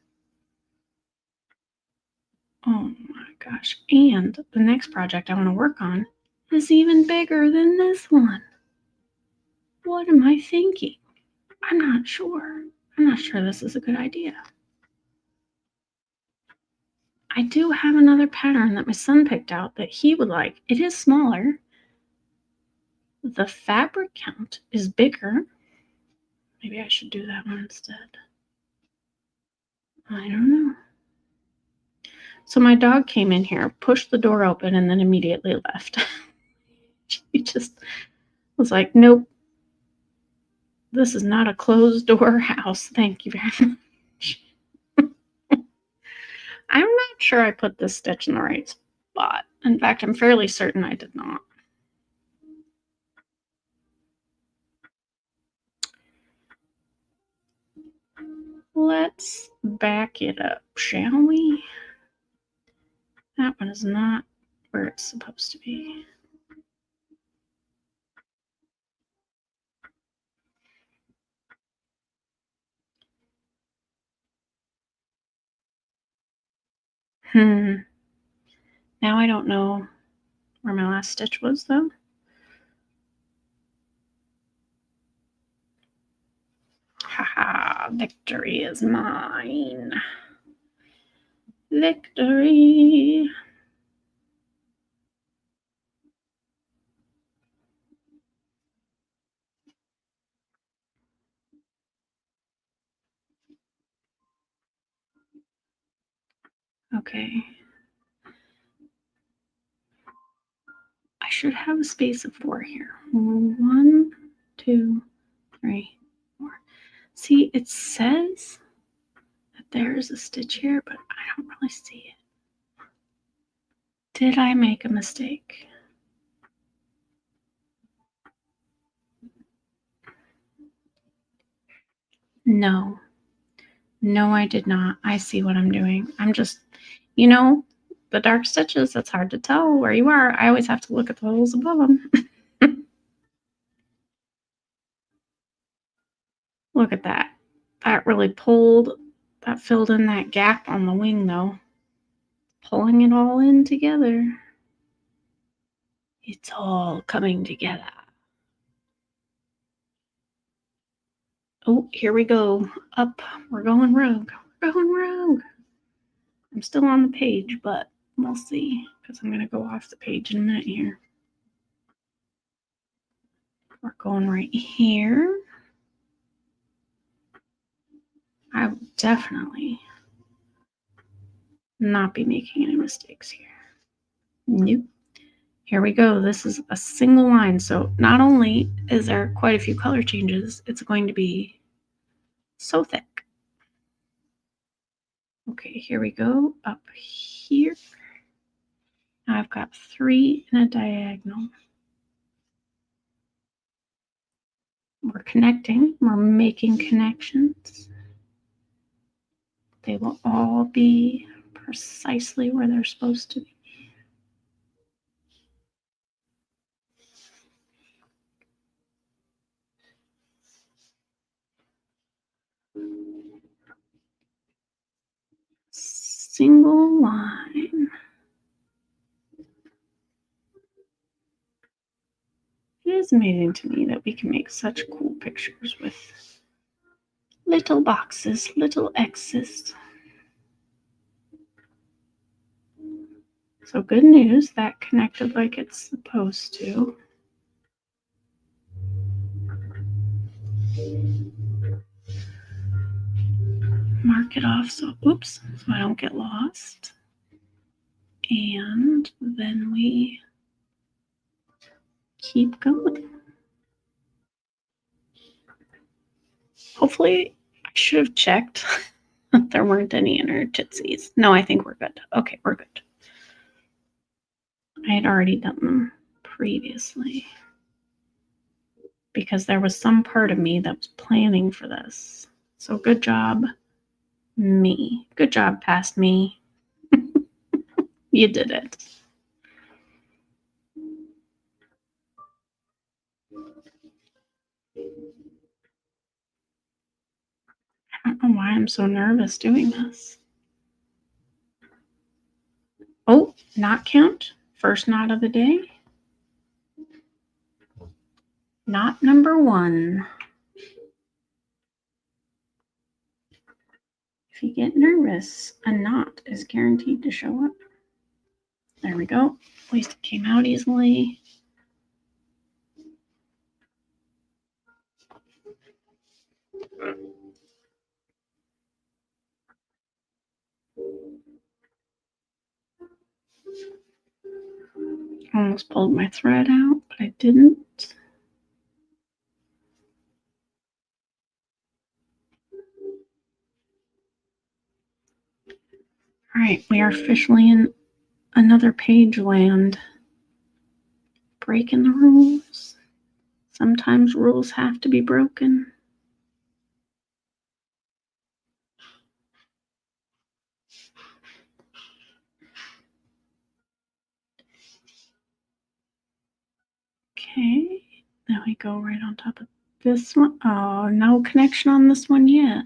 Oh my gosh. And the next project I want to work on is even bigger than this one. What am I thinking? I'm not sure. I'm not sure this is a good idea. I do have another pattern that my son picked out that he would like. It is smaller. The fabric count is bigger. Maybe I should do that one instead. I don't know. So my dog came in here, pushed the door open, and then immediately left. She just was like, nope, this is not a closed door house. Thank you very much. I'm not sure I put this stitch in the right spot. In fact, I'm fairly certain I did not. Let's back it up, shall we? That one is not where it's supposed to be. Now I don't know where my last stitch was, though. Haha, victory is mine. Victory. Okay. I should have a space of 4 here. 1, 2, 3, 4. See, it says that there's a stitch here, but I don't really see it. Did I make a mistake? No. No, I did not. I see what I'm doing. I'm just, the dark stitches, that's hard to tell where you are. I always have to look at the holes above them. Look at that. That really filled in that gap on the wing, though. Pulling it all in together. It's all coming together. Oh, here we go. Up. We're going rogue. We're going rogue. I'm still on the page, but we'll see, because I'm going to go off the page in a minute here. We're going right here. I will definitely not be making any mistakes here. Nope. Here we go. This is a single line. So not only is there quite a few color changes, it's going to be so thick. Okay, here we go. Up here. Now I've got 3 in a diagonal. We're connecting. We're making connections. They will all be precisely where they're supposed to be. Single line. is amazing to me that we can make such cool pictures with little boxes, little X's. So good news, that connected like it's supposed to. Mark it off so I don't get lost. And then we keep going. Hopefully, I should have checked. There weren't any in our Tootsies. No, I think we're good. Okay, we're good. I had already done them previously because there was some part of me that was planning for this. So good job, me. Good job, past me. You did it. I don't know why I'm so nervous doing this. Oh, knot count. First knot of the day. Knot number 1. If you get nervous, a knot is guaranteed to show up. There we go. At least it came out easily. Almost pulled my thread out, but I didn't. All right, we are officially in another page land. Breaking the rules. Sometimes rules have to be broken. Okay, now we go right on top of this one. Oh, no connection on this one yet.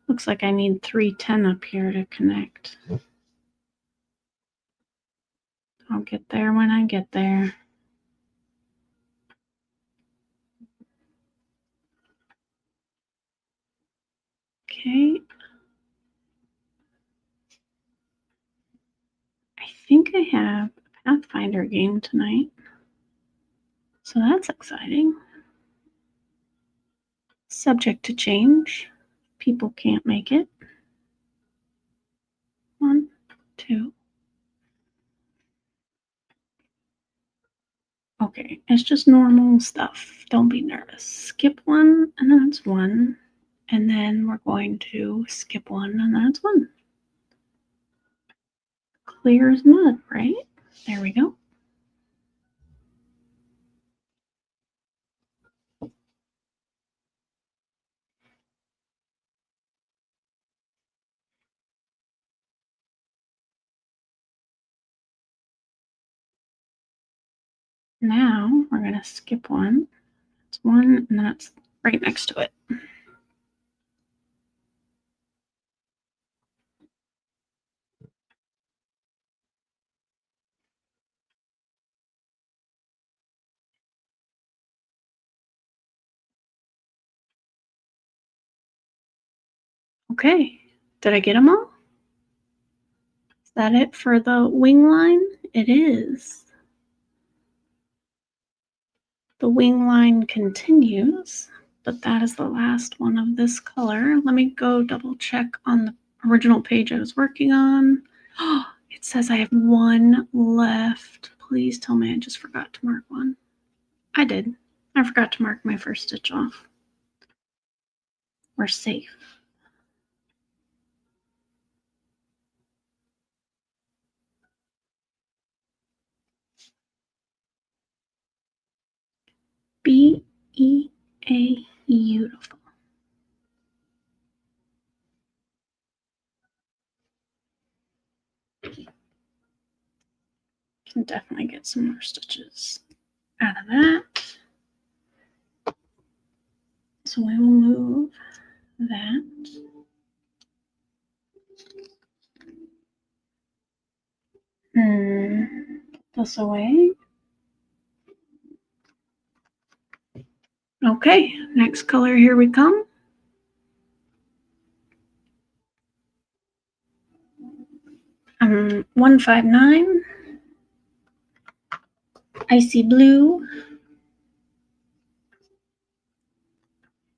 Looks like I need 310 up here to connect. I'll get there when I get there. Okay. I think I have a Pathfinder game tonight. So that's exciting. Subject to change. People can't make it. 1, 2. Okay, it's just normal stuff. Don't be nervous. Skip 1, and then it's 1. And then we're going to skip 1, and then it's 1. Clear as mud, right? There we go. Now we're going to skip 1. It's 1, and that's right next to it. Okay, did I get them all? Is that it for the wing line? It is. The wing line continues, but that is the last one of this color. Let me go double check on the original page I was working on. Oh, it says I have 1 left. Please tell me I just forgot to mark 1. I did. I forgot to mark my first stitch off. We're safe. B-E-A, beautiful. Can definitely get some more stitches out of that. So we will move that. Put this away. Okay, next color, here we come. Um, 159, icy blue.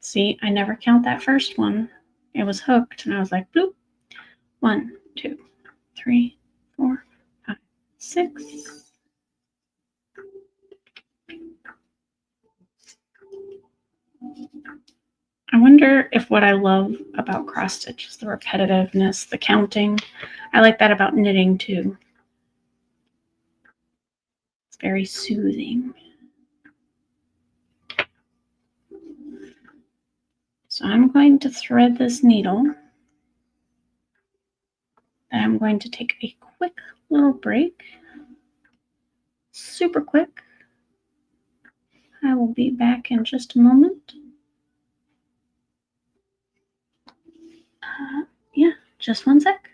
See, I never count that first one. It was hooked, and I was like, bloop. 1, 2, 3, 4, 5, 6. I wonder if what I love about cross stitch is the repetitiveness, the counting. I like that about knitting too. It's very soothing. So I'm going to thread this needle. And I'm going to take a quick little break. Super quick. I will be back in just a moment. Yeah, just one sec.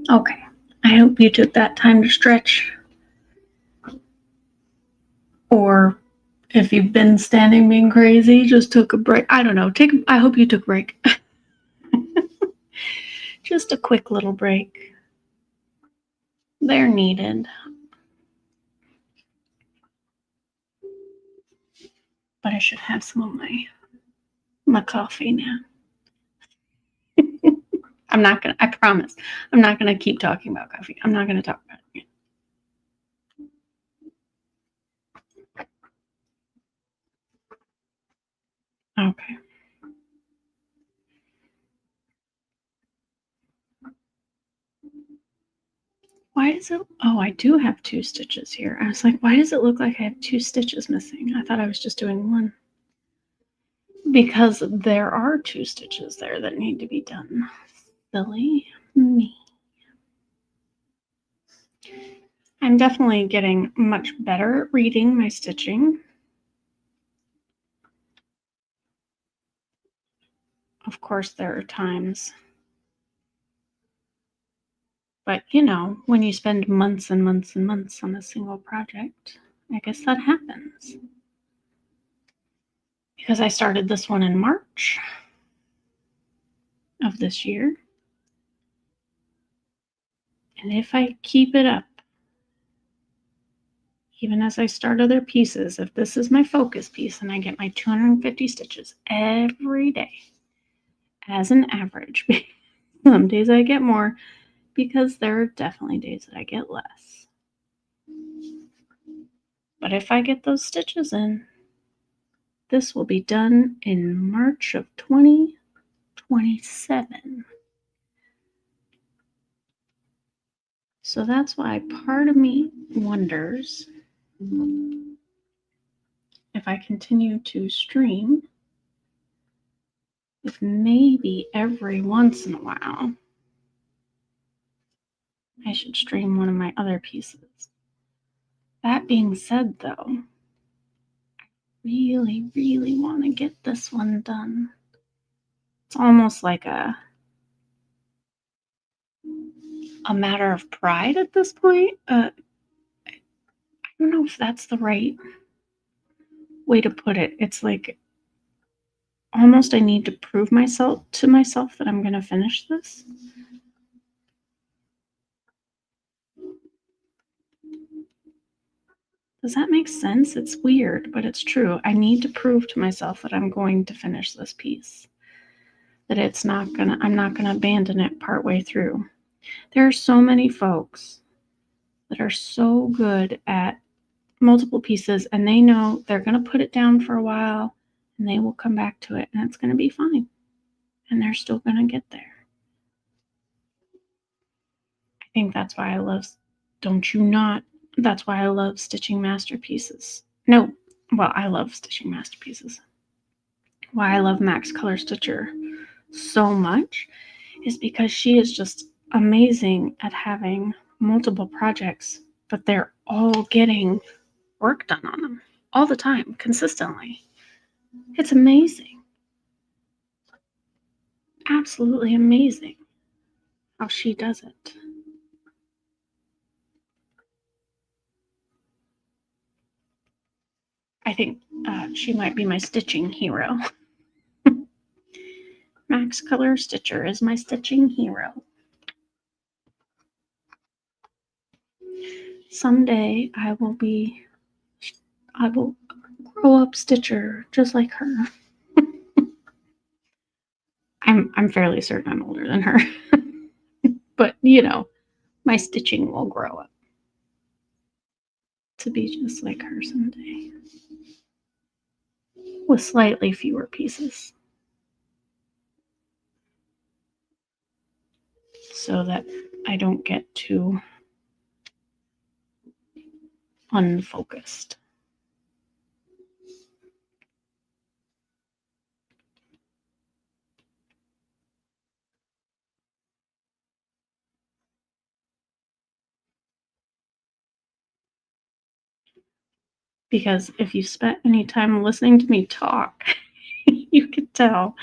Okay, I hope you took that time to stretch. Or if you've been standing being crazy, just took a break. I don't know. I hope you took a break. Just a quick little break. They're needed. But I should have some of my coffee now. I'm not gonna, I promise, I'm not gonna keep talking about coffee. I'm not gonna talk about it. Okay. Why does it, oh, I do have 2 stitches here. I was like, why does it look like I have 2 stitches missing? I thought I was just doing one. Because there are 2 stitches there that need to be done. Silly me. I'm definitely getting much better at reading my stitching. Of course, there are times. But, you know, when you spend months and months and months on a single project, I guess that happens. Because I started this one in March of this year. And if I keep it up, even as I start other pieces, if this is my focus piece and I get my 250 stitches every day as an average, some days I get more because there are definitely days that I get less. But if I get those stitches in, this will be done in March of 2027. So that's why part of me wonders if I continue to stream, if maybe every once in a while I should stream one of my other pieces. That being said, though, I really, really want to get this one done. It's almost like a matter of pride at this point. I don't know if that's the right way to put it. It's like almost I need to prove to myself that I'm going to finish this. Does that make sense? It's weird, but it's true. I need to prove to myself that I'm going to finish this piece. That I'm not gonna abandon it partway through. There are so many folks that are so good at multiple pieces and they know they're gonna put it down for a while and they will come back to it and it's gonna be fine. And they're still gonna get there. I think that's why I love, don't you not? That's why I love stitching masterpieces. No, well, I love stitching masterpieces. Why I love Max Color Stitcher so much is because she is just amazing at having multiple projects, but they're all getting work done on them all the time, consistently. It's amazing. Absolutely amazing how she does it. I think she might be my stitching hero. Max Color Stitcher is my stitching hero. Someday I will grow up Stitcher just like her. I'm fairly certain I'm older than her. But, my stitching will grow up to be just like her someday. With slightly fewer pieces. So that I don't get too unfocused. Because if you spent any time listening to me talk, you could tell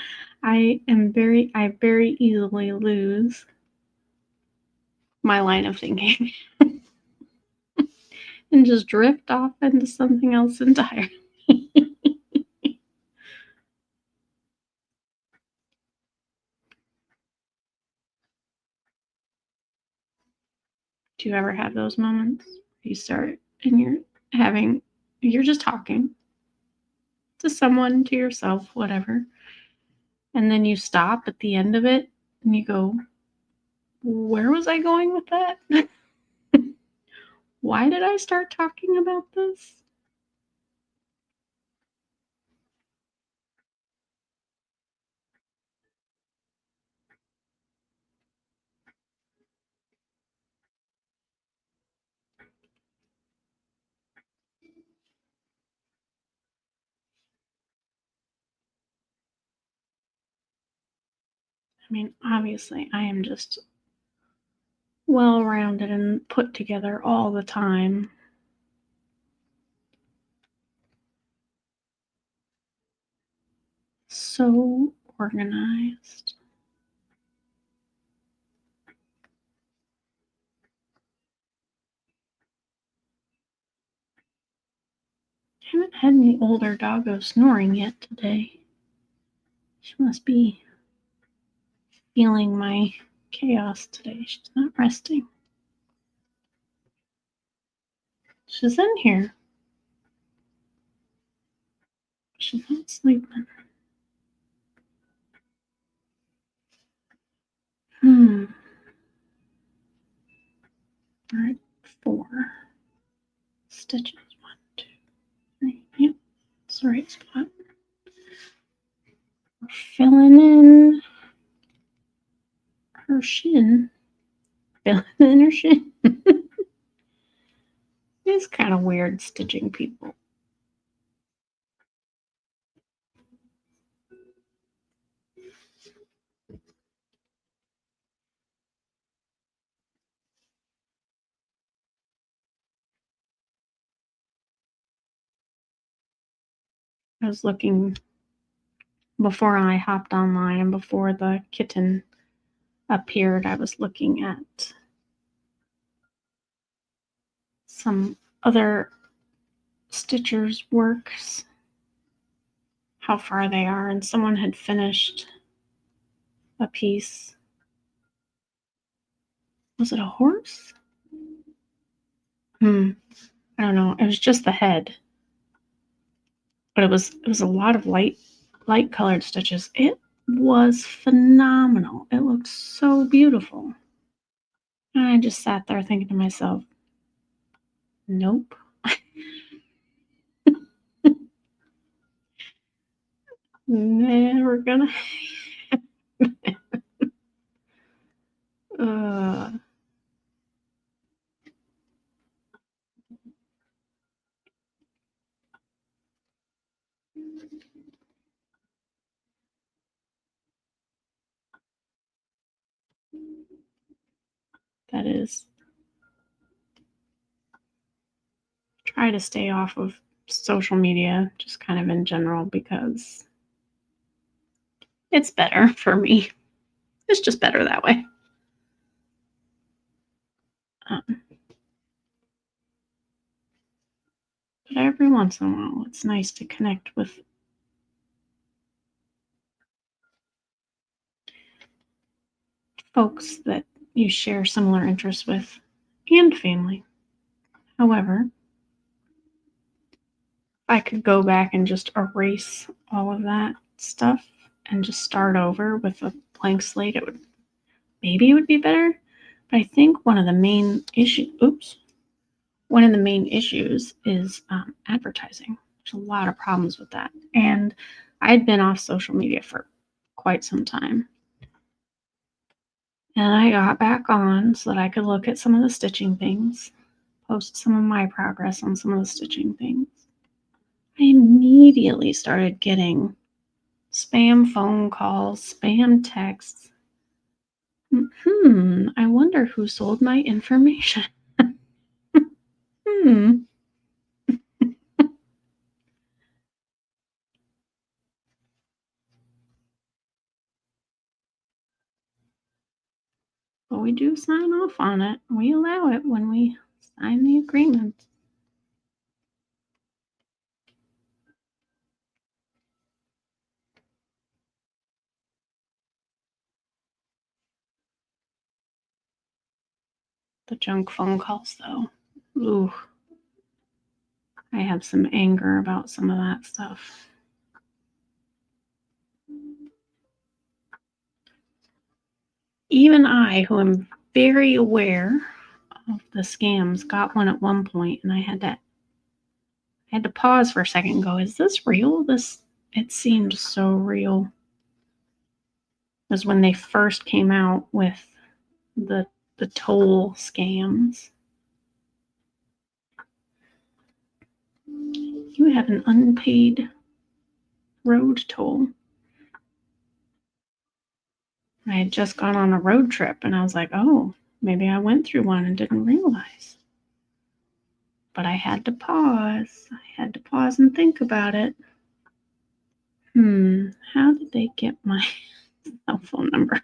I very easily lose my line of thinking and just drift off into something else entirely. Do you ever have those moments? You start and you're just talking to someone, to yourself, whatever. And then you stop at the end of it and you go, where was I going with that? Why did I start talking about this? I mean, obviously, I am just well rounded and put together all the time. So organized. I haven't had any older doggo snoring yet today. She must be feeling my chaos today. She's not resting. She's in here. She's not sleeping. All right, 4 stitches. 1, 2, 3. Yep, it's the right spot. We're filling in her shin. Filling in her shin. It's kind of weird stitching people. I was looking before I hopped online and before the kitten appeared, I was looking at some other stitchers' works, how far they are, and someone had finished a piece. Was it a horse? I don't know. It was just the head, but it was a lot of light colored stitches. It was phenomenal. It looked so beautiful. And I just sat there thinking to myself, nope. Never gonna. uh, that is, try to stay off of social media, just kind of in general, because it's better for me. It's just better that way. Um, but every once in a while, it's nice to connect with folks that you share similar interests with and family. However, I could go back and just erase all of that stuff and just start over with a blank slate. It would be better. But I think one of the main issues is advertising. There's a lot of problems with that, and I'd been off social media for quite some time. And I got back on so that I could look at some of the stitching things, post some of my progress on some of the stitching things. I immediately started getting spam phone calls, spam texts. I wonder who sold my information. But we do sign off on it. We allow it when we sign the agreement. The junk phone calls, though. Ooh. I have some anger about some of that stuff. Even I, who am very aware of the scams, got one at one point, and I had to pause for a second and go, is this real? It seemed so real. It was when they first came out with the toll scams. You have an unpaid road toll. I had just gone on a road trip and I was like, oh, maybe I went through one and didn't realize. But I had to pause. I had to pause and think about it. How did they get my cell phone number?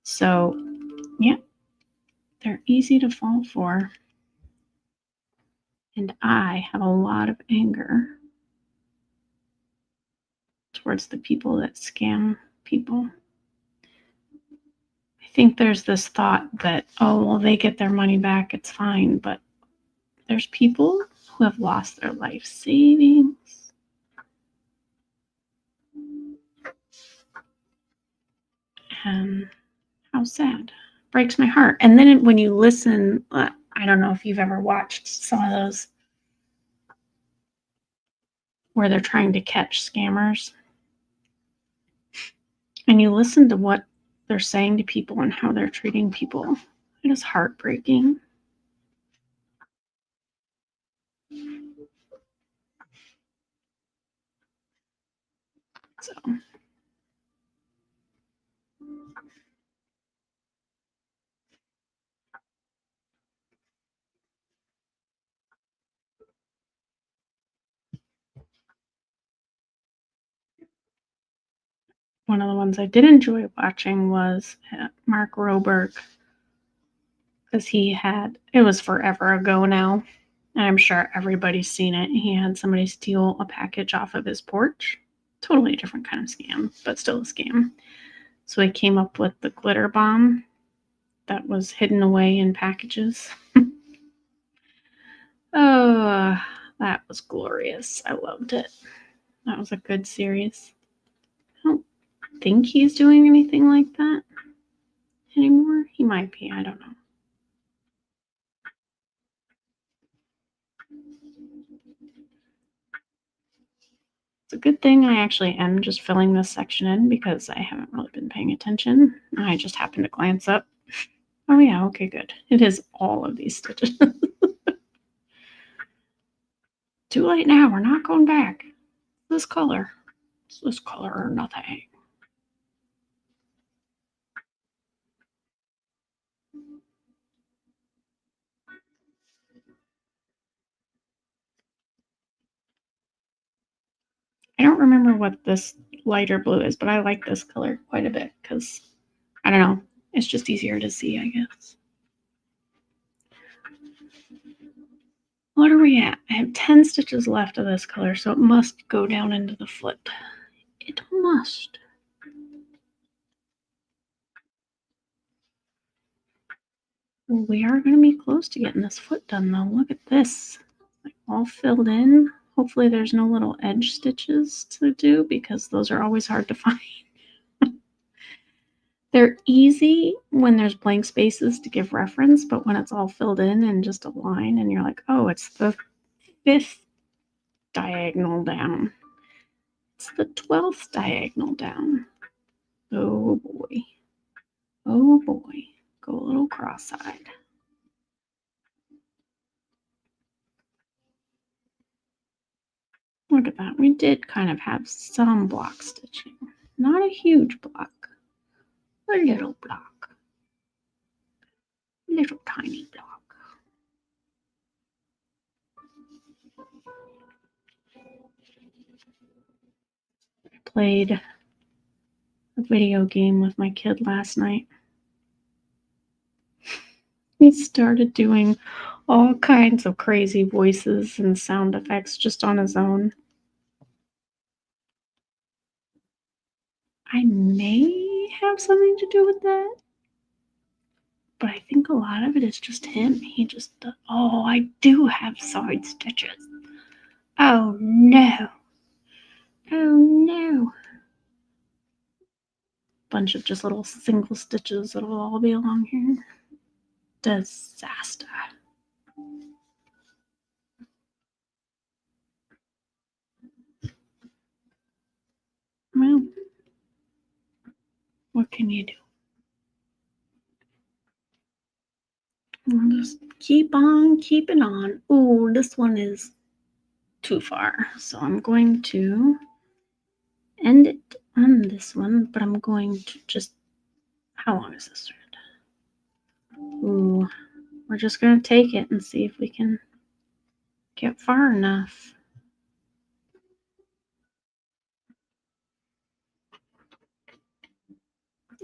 So, yeah, they're easy to fall for. And I have a lot of anger towards the people that scam people. I think there's this thought that, oh, well, they get their money back, it's fine. But there's people who have lost their life savings. And how sad. Breaks my heart. And then when you listen, I don't know if you've ever watched some of those where they're trying to catch scammers. And you listen to what they're saying to people and how they're treating people. It is heartbreaking. So one of the ones I did enjoy watching was Mark Roberg, because it was forever ago now, and I'm sure everybody's seen it. He had somebody steal a package off of his porch. Totally different kind of scam, but still a scam. So he came up with the glitter bomb that was hidden away in packages. Oh, that was glorious. I loved it. That was a good series. I don't think he's doing anything like that anymore. He might be. I don't know. It's a good thing I actually am just filling this section in because I haven't really been paying attention. I just happened to glance up. Oh yeah, okay, good. It is all of these stitches. Too late now. We're not going back. This color. It's this color or nothing. I don't remember what this lighter blue is, but I like this color quite a bit because, I don't know, it's just easier to see, I guess. What are we at? I have 10 stitches left of this color, so it must go down into the foot. It must. We are going to be close to getting this foot done, though. Look at this. Like all filled in. Hopefully there's no little edge stitches to do because those are always hard to find. They're easy when there's blank spaces to give reference, but when it's all filled in and just a line and you're like, oh, it's the 5th diagonal down. It's the 12th diagonal down. Oh boy. Oh boy. Go a little cross-eyed. Look at that. We did kind of have some block stitching. Not a huge block. A little block. Little tiny block. I played a video game with my kid last night. He started doing all kinds of crazy voices and sound effects just on his own. I may have something to do with that, but I think a lot of it is just him. He just does, oh, I do have side stitches. Oh no. Oh no. Bunch of just little single stitches that'll all be along here. Disaster. Well, what can you do? I'll just keep on keeping on. Oh, this one is too far. So I'm going to end it on this one, but I'm going to just, how long is this thread? Ooh, we're just going to take it and see if we can get far enough.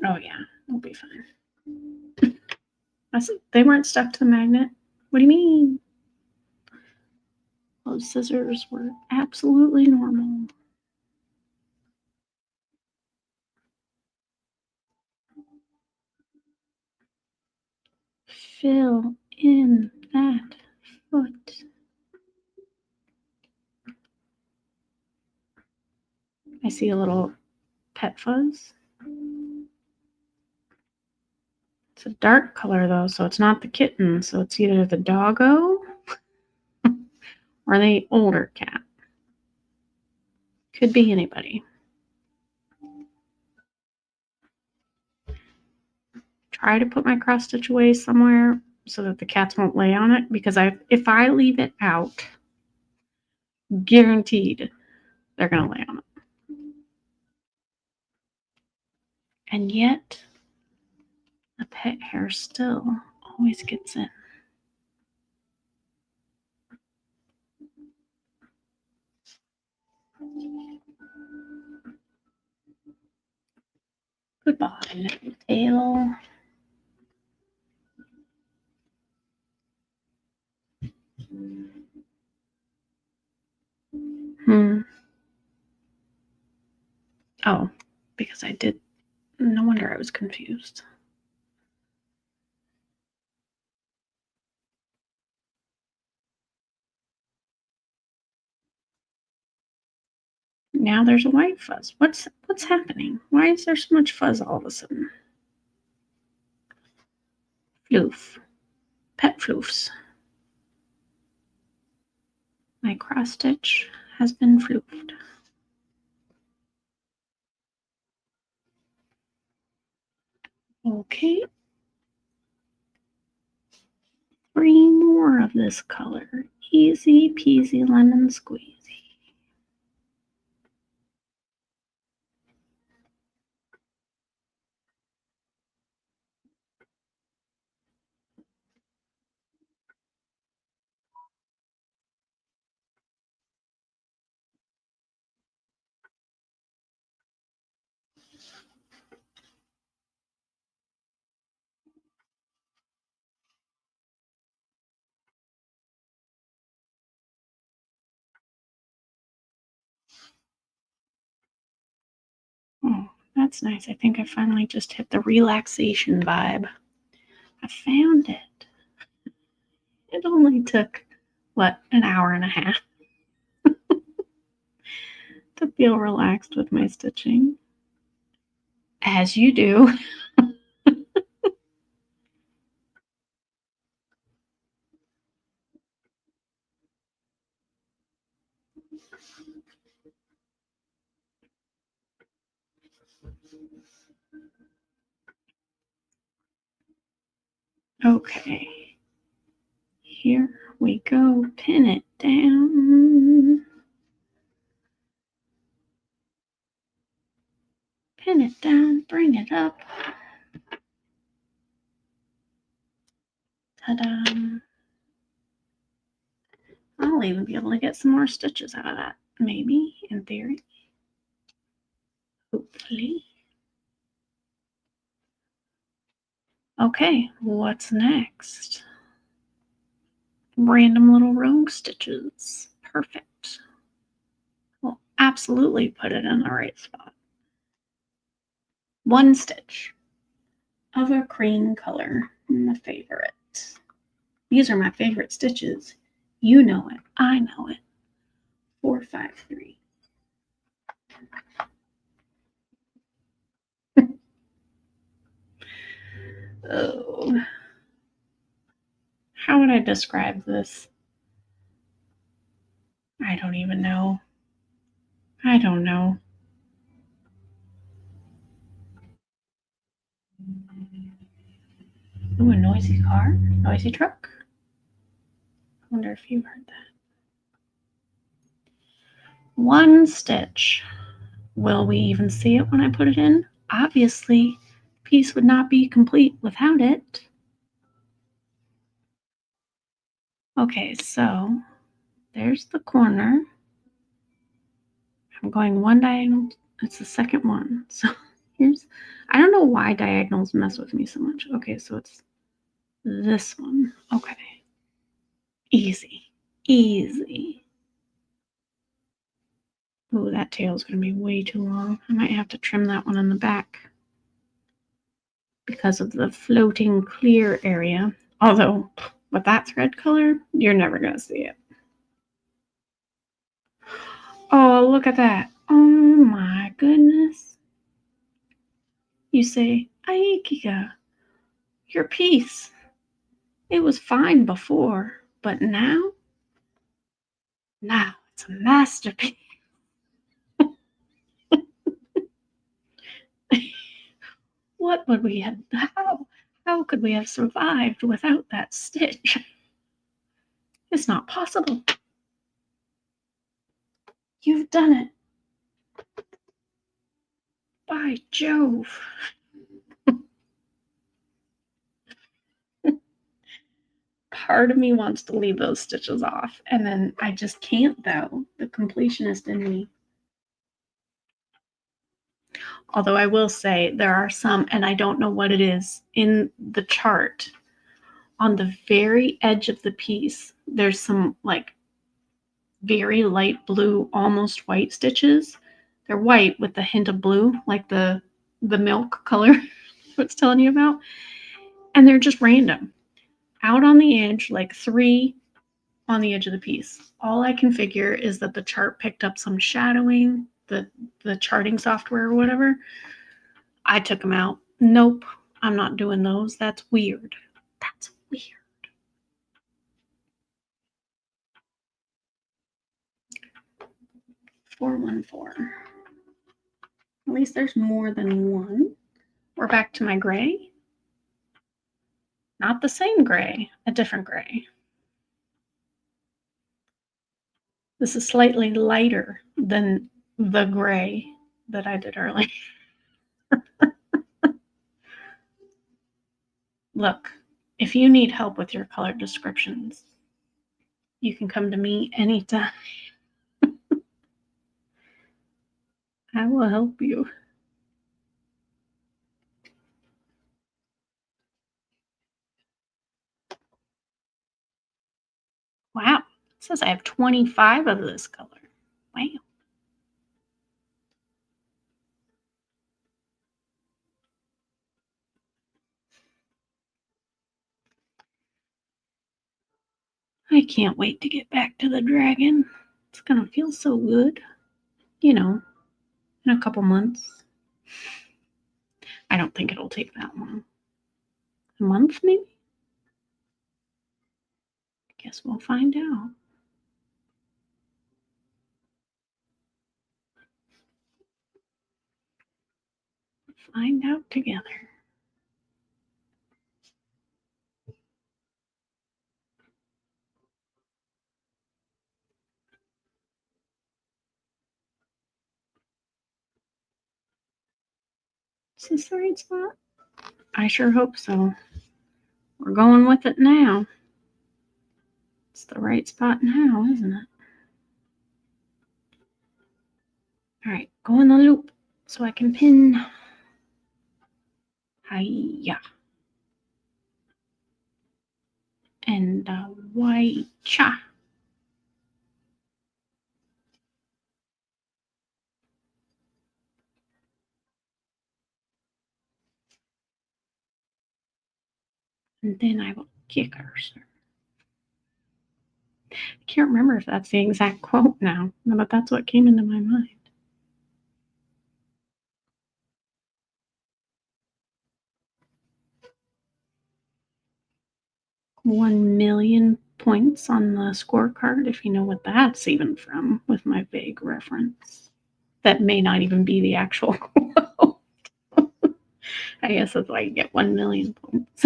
Oh yeah, we'll be fine. They weren't stuck to the magnet. What do you mean? Those scissors were absolutely normal. Fill in that foot. I see a little pet fuzz. It's a dark color though, so it's not the kitten. So it's either the doggo or the older cat. Could be anybody. Try to put my cross stitch away somewhere so that the cats won't lay on it, because if I leave it out, guaranteed they're gonna lay on it. And yet the pet hair still always gets in. Goodbye, tail. Oh, because I did. No wonder I was confused. Now there's a white fuzz. What's happening? Why is there so much fuzz all of a sudden? Floof. Pet floofs. My cross stitch has been floofed. Okay. 3 more of this color. Easy peasy lemon squeezy. Oh, that's nice. I think I finally just hit the relaxation vibe. I found it. It only took, what, an hour and a half to feel relaxed with my stitching. As you do. Okay. Here we go. Pin it down. Pin it down. Bring it up. Ta-da. I'll even be able to get some more stitches out of that. Maybe, in theory. Hopefully. Okay, what's next? Random little rogue stitches. Perfect. We'll absolutely put it in the right spot. 1 stitch of a cream color. My favorite. These are my favorite stitches. You know it. I know it. 4, 5, 3. Oh. How would I describe this? I don't even know. I don't know. Ooh, a noisy car? Noisy truck? I wonder if you heard that. 1 stitch. Will we even see it when I put it in? Obviously, the piece would not be complete without it. Okay, so there's the corner. I'm going 1 diagonal. It's the second one. So here's, I don't know why diagonals mess with me so much. Okay, so it's this one. Okay. Easy. Easy. Ooh, that tail's going to be way too long. I might have to trim that one in the back because of the floating clear area. Although, with that thread color, you're never going to see it. Oh, look at that. Oh my goodness. You say, Aikika, your piece. It was fine before, but now it's a masterpiece. What would we have, how could we have survived without that stitch? It's not possible. You've done it. By Jove. Part of me wants to leave those stitches off, and then I just can't, though. The completionist in me. Although I will say there are some, and I don't know what it is, in the chart on the very edge of the piece, there's some like very light blue, almost white stitches. They're white with a hint of blue, like the milk color it's telling you about. And they're just random. Out on the edge, like 3 on the edge of the piece. All I can figure is that the chart picked up some shadowing, the charting software or whatever. I took them out. Nope, I'm not doing those. That's weird. That's weird. $414. At least there's more than one. We're back to my gray. Not the same gray, a different gray. This is slightly lighter than the gray that I did earlier. Look, if you need help with your color descriptions, you can come to me anytime. I will help you. Wow, it says I have 25 of this color. Wow. I can't wait to get back to the dragon. It's gonna feel so good. You know, in a couple months. I don't think it'll take that long. A month, maybe? Guess we'll find out. Find out together. Is this the right spot? I sure hope so. We're going with it now. It's the right spot now, isn't it? All right, go in the loop so I can pin. Hiya. And white cha. And then I will kick her. I can't remember if that's the exact quote now, but that's what came into my mind. $1,000,000 points on the scorecard, if you know what that's even from, with my vague reference. That may not even be the actual quote. I guess that's why you get 1,000,000 points.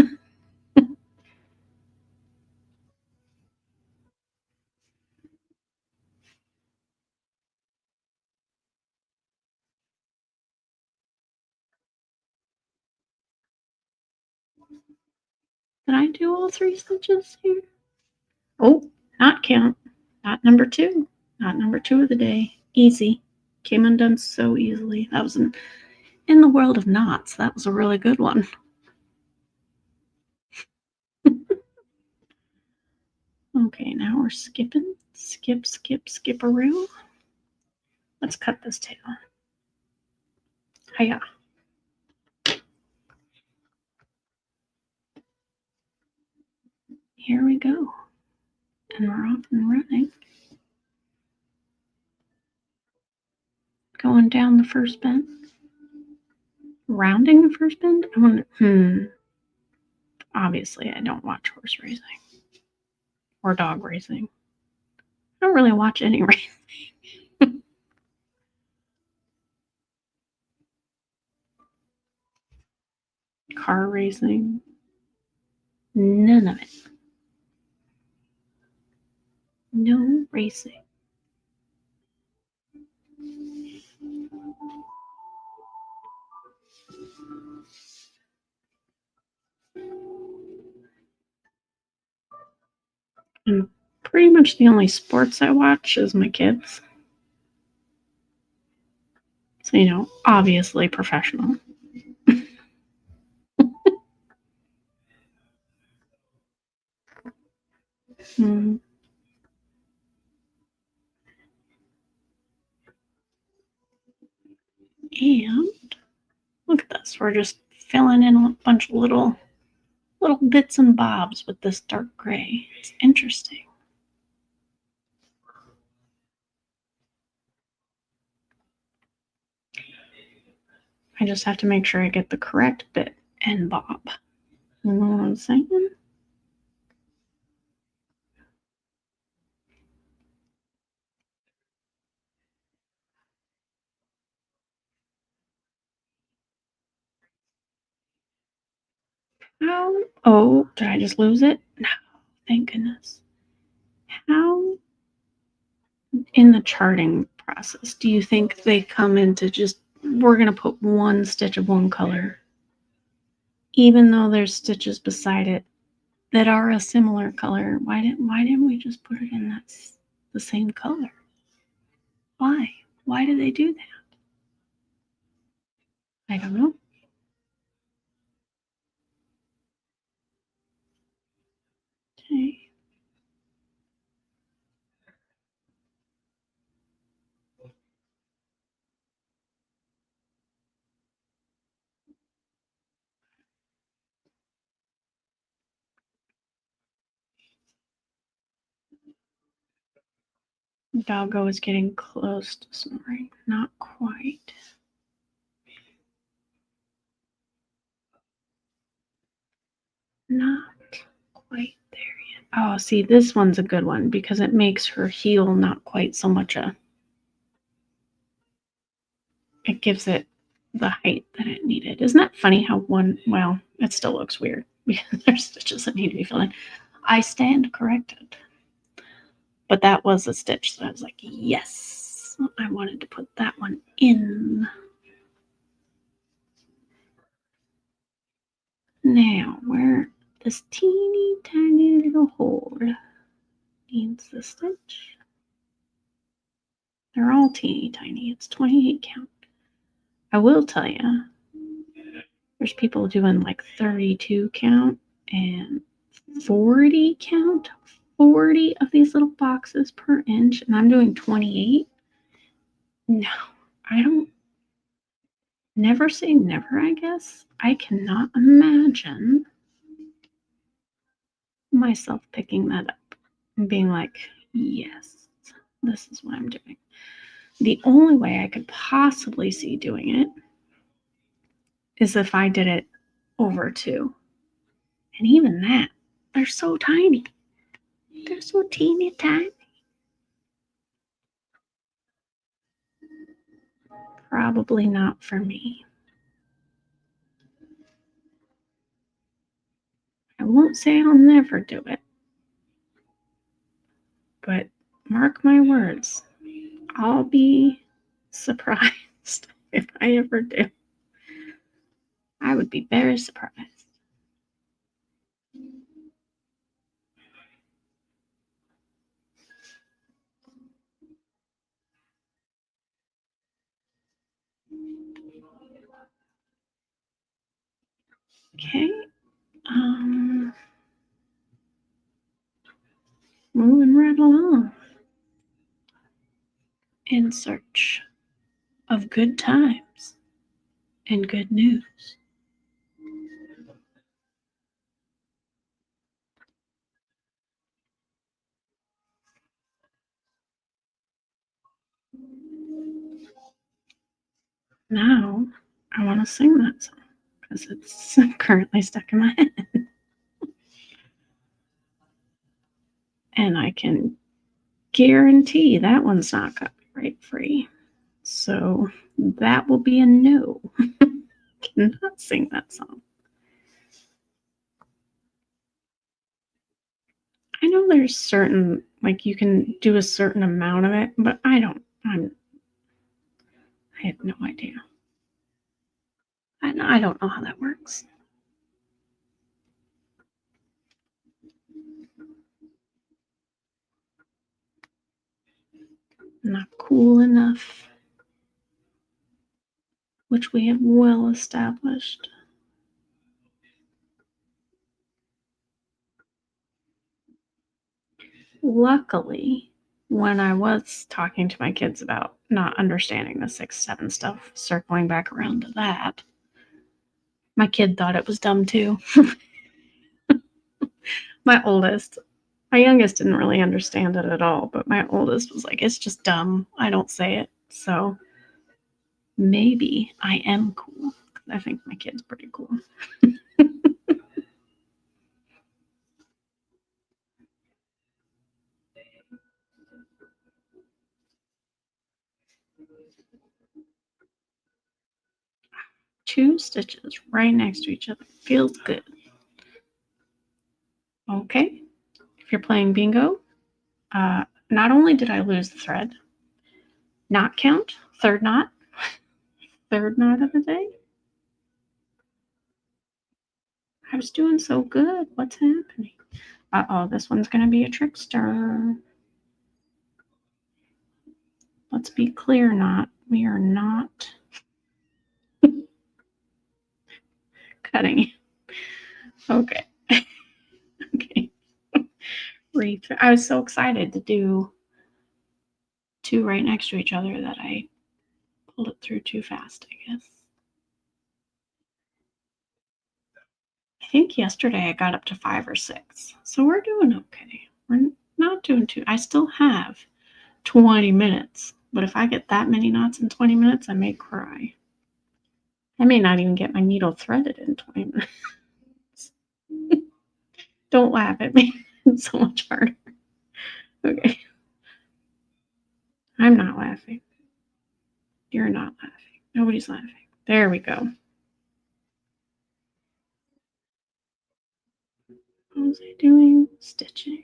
Did I do all 3 stitches here? Oh, not count. Not number 2. Not number 2 of the day. Easy. Came undone so easily. That was in the world of knots. That was a really good one. Okay, now we're skipping. Skip, skip, skip-a-roo. Let's cut this tail. Hiya. Here we go. And we're off and running. Going down the first bend. Rounding the first bend? I wonder, obviously I don't watch horse racing. Or dog racing. I don't really watch any racing. Car racing. None of it. No racing. And pretty much the only sports I watch is my kids. So, obviously professional. Hmm. And look at this. We're just filling in a bunch of little bits and bobs with this dark gray. It's interesting. I just have to make sure I get the correct bit and bob. You know what I'm saying? How? Oh, did I just lose it? No, thank goodness. How in the charting process do you think they come into just, we're going to put one stitch of one color, even though there's stitches beside it that are a similar color? Why didn't we just put it in that's the same color? Why? Why do they do that? I don't know. Okay. Doggo is getting close to snoring. Not quite. Not quite there yet. Oh, see, this one's a good one because it makes her heel not quite so much it gives it the height that it needed. Isn't that funny how well, it still looks weird because there's stitches that need to be filled in. I stand corrected. But that was a stitch, so I was like, yes, I wanted to put that one in. Now, where this teeny tiny little hole needs the stitch. They're all teeny tiny. It's 28 count. I will tell you, there's people doing like 32 count and 40 count, 40 of these little boxes per inch, and I'm doing 28. No, I don't. Never say never, I guess. I cannot imagine myself picking that up and being like, yes, this is what I'm doing. The only way I could possibly see doing it is if I did it over two. And even that, they're so tiny. They're so teeny tiny. Probably not for me. I won't say I'll never do it. But mark my words, I'll be surprised if I ever do. I would be very surprised. Okay. Moving right along. In search of good times and good news. Now, I want to sing that song because it's currently stuck in my head. And I can guarantee that one's not copyright free. So that will be a no. Cannot sing that song. I know there's certain, like you can do a certain amount of it, but I have no idea. I don't know how that works. Not cool enough. which we have well established. Luckily, when I was talking to my kids about not understanding the 6-7 stuff, circling back around to that, my kid thought it was dumb too. My youngest didn't really understand it at all, but my oldest was like, it's just dumb. I don't say it. So maybe I am cool. I think my kid's pretty cool. Two stitches right next to each other. Feels good. Okay. If you're playing bingo, not only did I lose the thread, knot count, third knot of the day. I was doing so good. What's happening? Uh-oh, this one's going to be a trickster. Let's be clear, knot. We are not cutting. Okay. Okay. I was so excited to do two right next to each other that I pulled it through too fast, I guess. I think yesterday I got up to 5 or 6. So we're doing okay. We're not doing too. I still have 20 minutes. But if I get that many knots in 20 minutes, I may cry. I may not even get my needle threaded in 20 minutes. Don't laugh at me. It's so much harder. Okay. I'm not laughing. You're not laughing. Nobody's laughing. There we go. What was I doing? Stitching.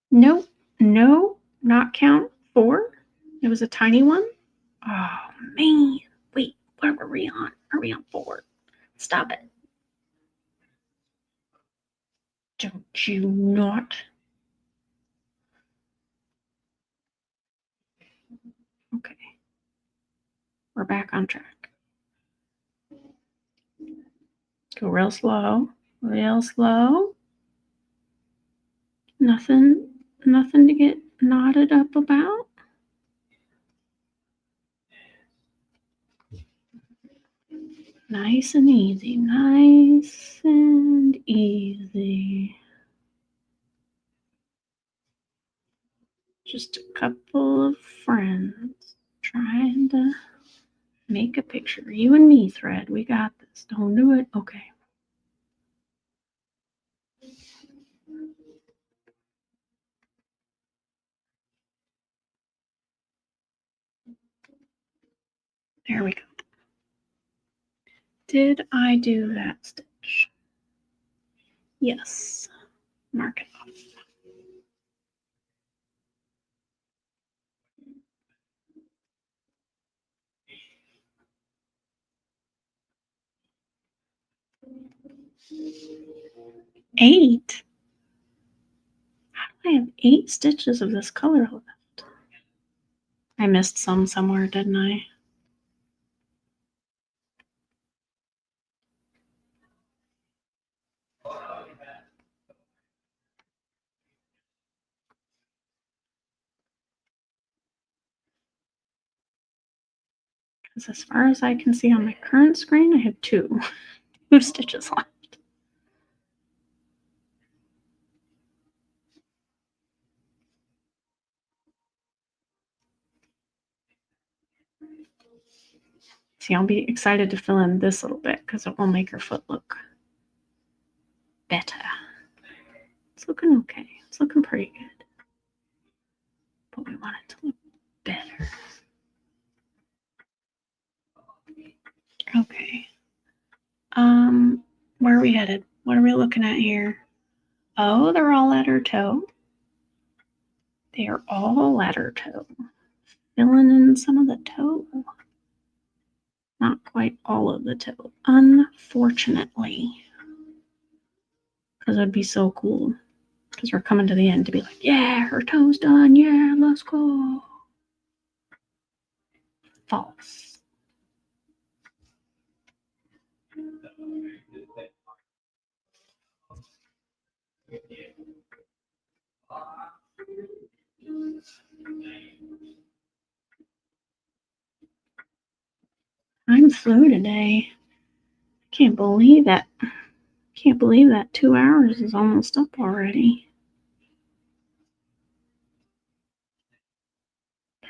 Nope. No, not count 4. It was a tiny one. Oh, man. Wait, what were we on? Are we on 4? Stop it. Don't you not. Okay. We're back on track. Go real slow. Real slow. Nothing to get knotted up about. Nice and easy. Nice and easy. Just a couple of friends trying to make a picture. You and me, thread. We got this. Don't do it. Okay. There we go. Did I do that stitch? Yes. Mark it off. Eight? How do I have 8 stitches of this color left? I missed some somewhere, didn't I? Because as far as I can see on my current screen, I have 2 stitches left. See, I'll be excited to fill in this little bit because it will make her foot look better. It's looking okay. It's looking pretty good. But we want it to look better. Okay. Where are we headed? What are we looking at here? Oh, they're all at her toe. They are all at her toe. Filling in some of the toe. Not quite all of the toe, unfortunately. Because it would be so cool. because we're coming to the end to be like, yeah, her toe's done. Yeah, let's go. False. I'm through today. Can't believe that. Can't believe that 2 hours is almost up already.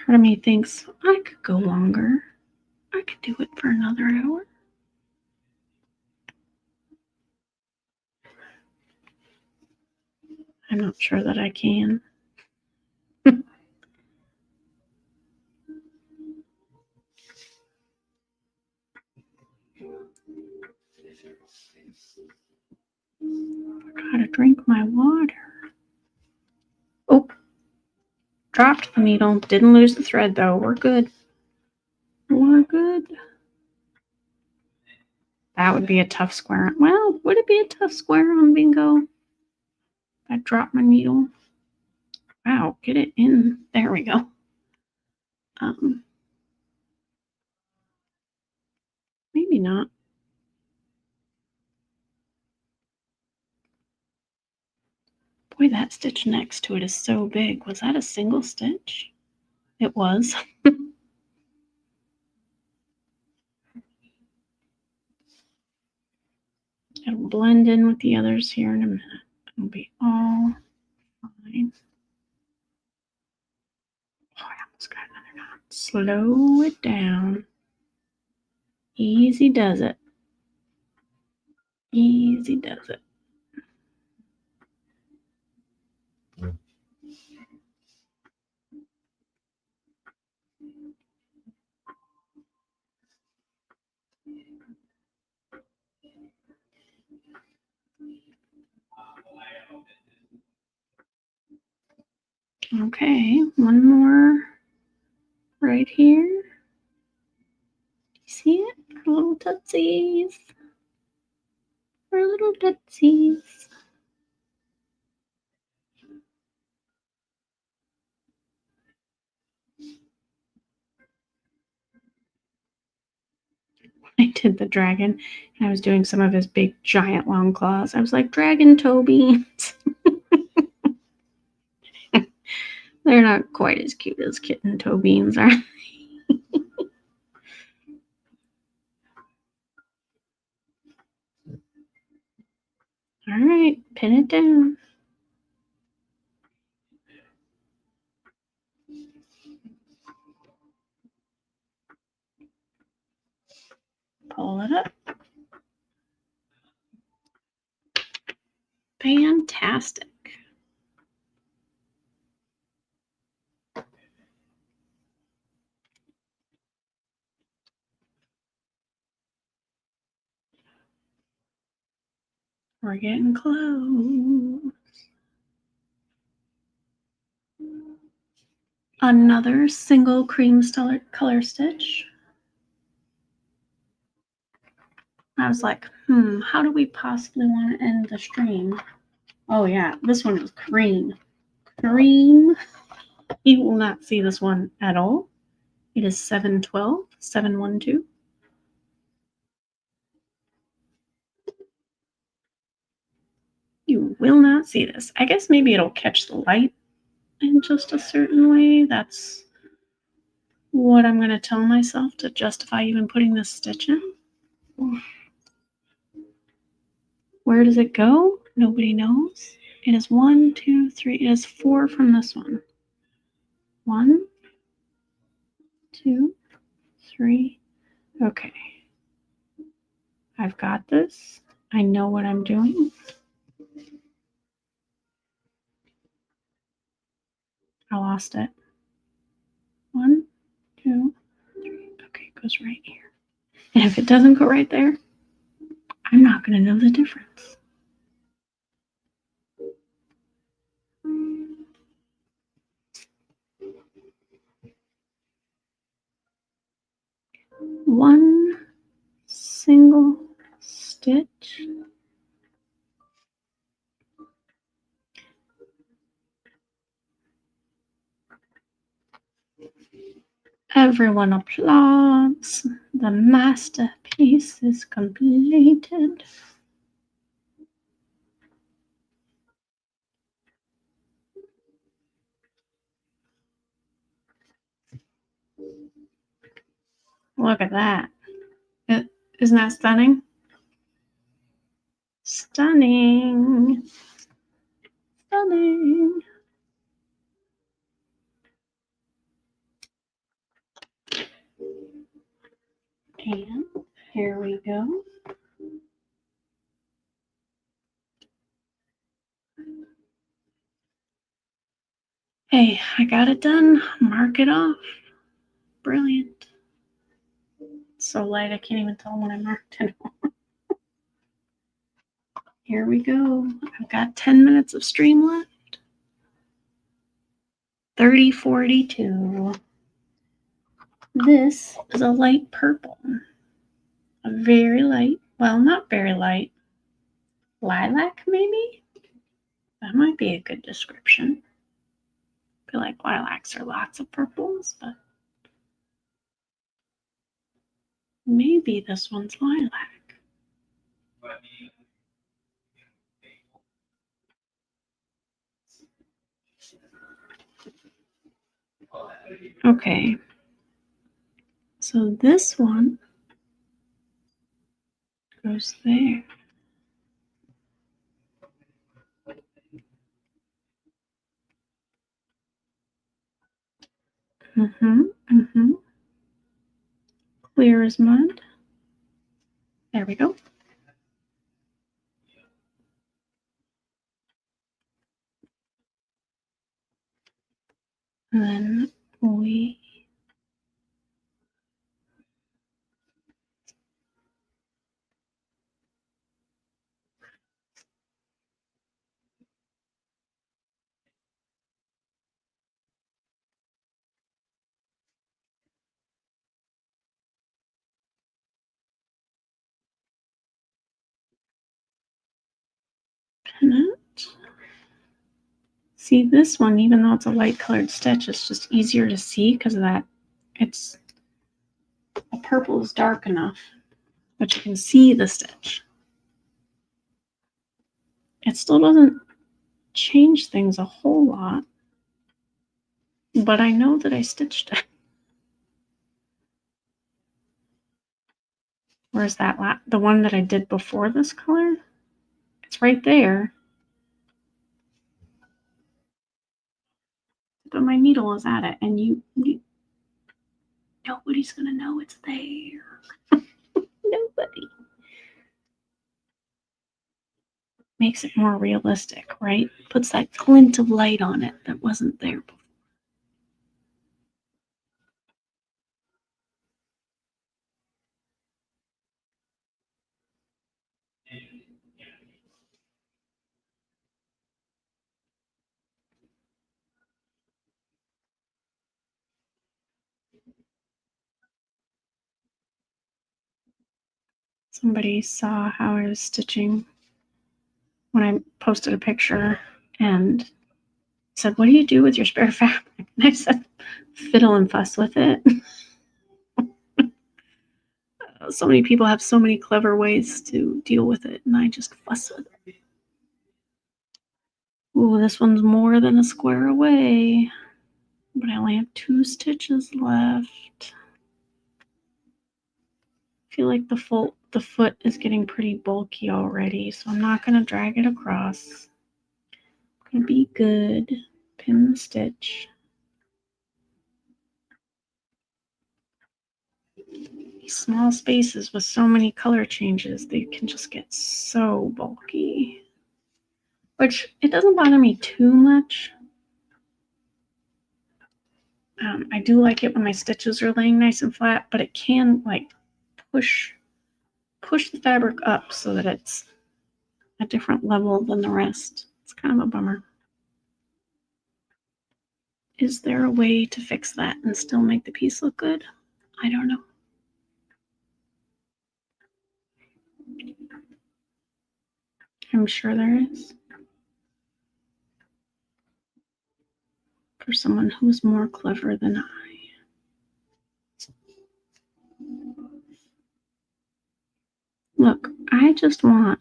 Part of me thinks I could go longer. I could do it for another hour. I'm not sure that I can. I gotta drink my water. Oh, dropped the needle. Didn't lose the thread though. We're good. We're good. That would be a tough square. Well, would it be a tough square on bingo? I dropped my needle. Wow, get it in. There we go. Maybe not. Boy, that stitch next to it is so big. Was that a single stitch? It was. It'll blend in with the others here in a minute. It'll be all fine. Oh, I almost got another knot. Slow it down. Easy does it. Easy does it. Okay, one more right here. See it? Our little tootsies. Our little tootsies. I did the dragon, and I was doing some of his big, giant, long claws. I was like, Dragon toe beans. They're not quite as cute as kitten toe beans are. All right, pin it down. Pull it up. Fantastic. We're getting close. Another single cream color stitch. I was like, how do we possibly want to end the stream? Oh yeah, this one is cream. Cream. You will not see this one at all. It is 712, 712. You will not see this. I guess maybe it'll catch the light in just a certain way. That's what I'm going to tell myself to justify even putting this stitch in. Where does it go? Nobody knows. It is 1, 2, 3. It is 4 from this one. 1, 2, 3. Okay. I've got this. I know what I'm doing. I lost it. 1, 2, 3. Okay, it goes right here. And if it doesn't go right there, I'm not going to know the difference. One single stitch. Everyone applauds. The masterpiece is completed. Look at that. Isn't that stunning? Stunning. Stunning. And here we go. Hey, I got it done. Mark it off. Brilliant. It's so light I can't even tell when I marked it off. Here we go. I've got 10 minutes of stream left. 3042. This is a light purple. A very light, well, not very light. Lilac, maybe? That might be a good description. I feel like lilacs are lots of purples, but maybe this one's lilac. Okay. So this one goes there. Clear as mud. There we go. And then we pin it. See, this one, even though it's a light colored stitch, it's just easier to see because of that. It's the purple is dark enough that you can see the stitch. It still doesn't change things a whole lot, but I know that I stitched it. Where's that the one that I did before this color? It's right there. But my needle is at it, and nobody's gonna know it's there. Nobody. Makes it more realistic, right? Puts that glint of light on it that wasn't there before. Somebody saw how I was stitching when I posted a picture and said, "What do you do with your spare fabric?" And I said, "Fiddle and fuss with it." So many people have so many clever ways to deal with it, and I just fuss with it. Ooh, this one's more than a square away, but I only have 2 stitches left. I feel like the foot is getting pretty bulky already, so I'm not going to drag it across. I'm going to be good. Pin the stitch. These small spaces with so many color changes, they can just get so bulky. Which, it doesn't bother me too much. I do like it when my stitches are laying nice and flat, but it can like push the fabric up so that it's a different level than the rest. It's kind of a bummer. Is there a way to fix that and still make the piece look good? I don't know. I'm sure there is. For someone who's more clever than I. Look, I just want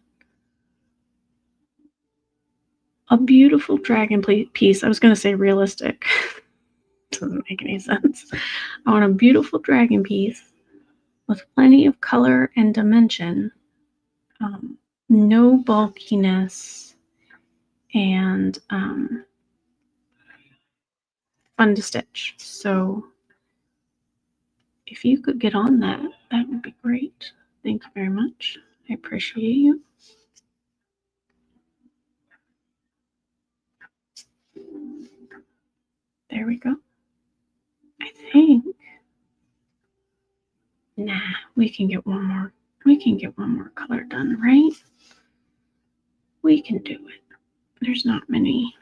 a beautiful dragon piece. I was going to say realistic. Doesn't make any sense. I want a beautiful dragon piece with plenty of color and dimension, no bulkiness, and fun to stitch. So if you could get on that, that would be great. Thank you very much. I appreciate you. There we go. I think. Nah, we can get one more. We can get one more color done, right? We can do it. There's not many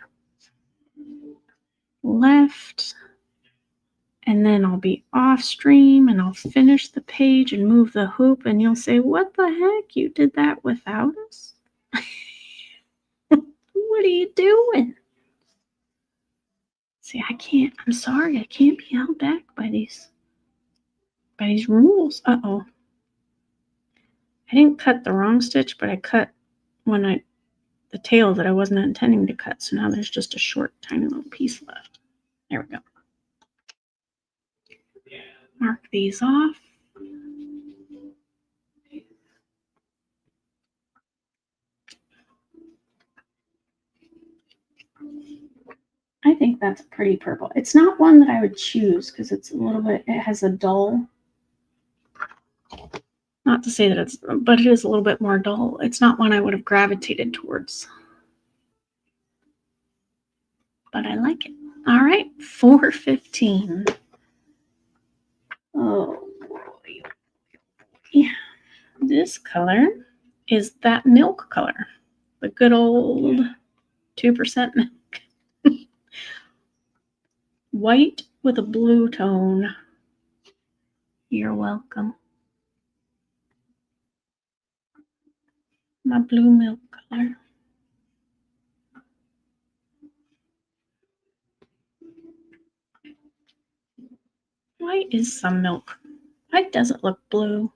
left. And then I'll be off stream and I'll finish the page and move the hoop and you'll say, what the heck? You did that without us? What are you doing? See, I can't, I'm sorry, I can't be held back by these rules. Uh-oh. I didn't cut the wrong stitch, but I cut the tail that I wasn't intending to cut. So now there's just a short, tiny little piece left. There we go. Mark these off. I think that's a pretty purple. It's not one that I would choose because it's a little bit, it has a dull, not to say that it's, but it is a little bit more dull. It's not one I would have gravitated towards. But I like it. All right, 415. Oh boy. Yeah. This color is that milk color. The good old 2% milk. White with a blue tone. You're welcome. My blue milk color. White is some milk. White doesn't look blue.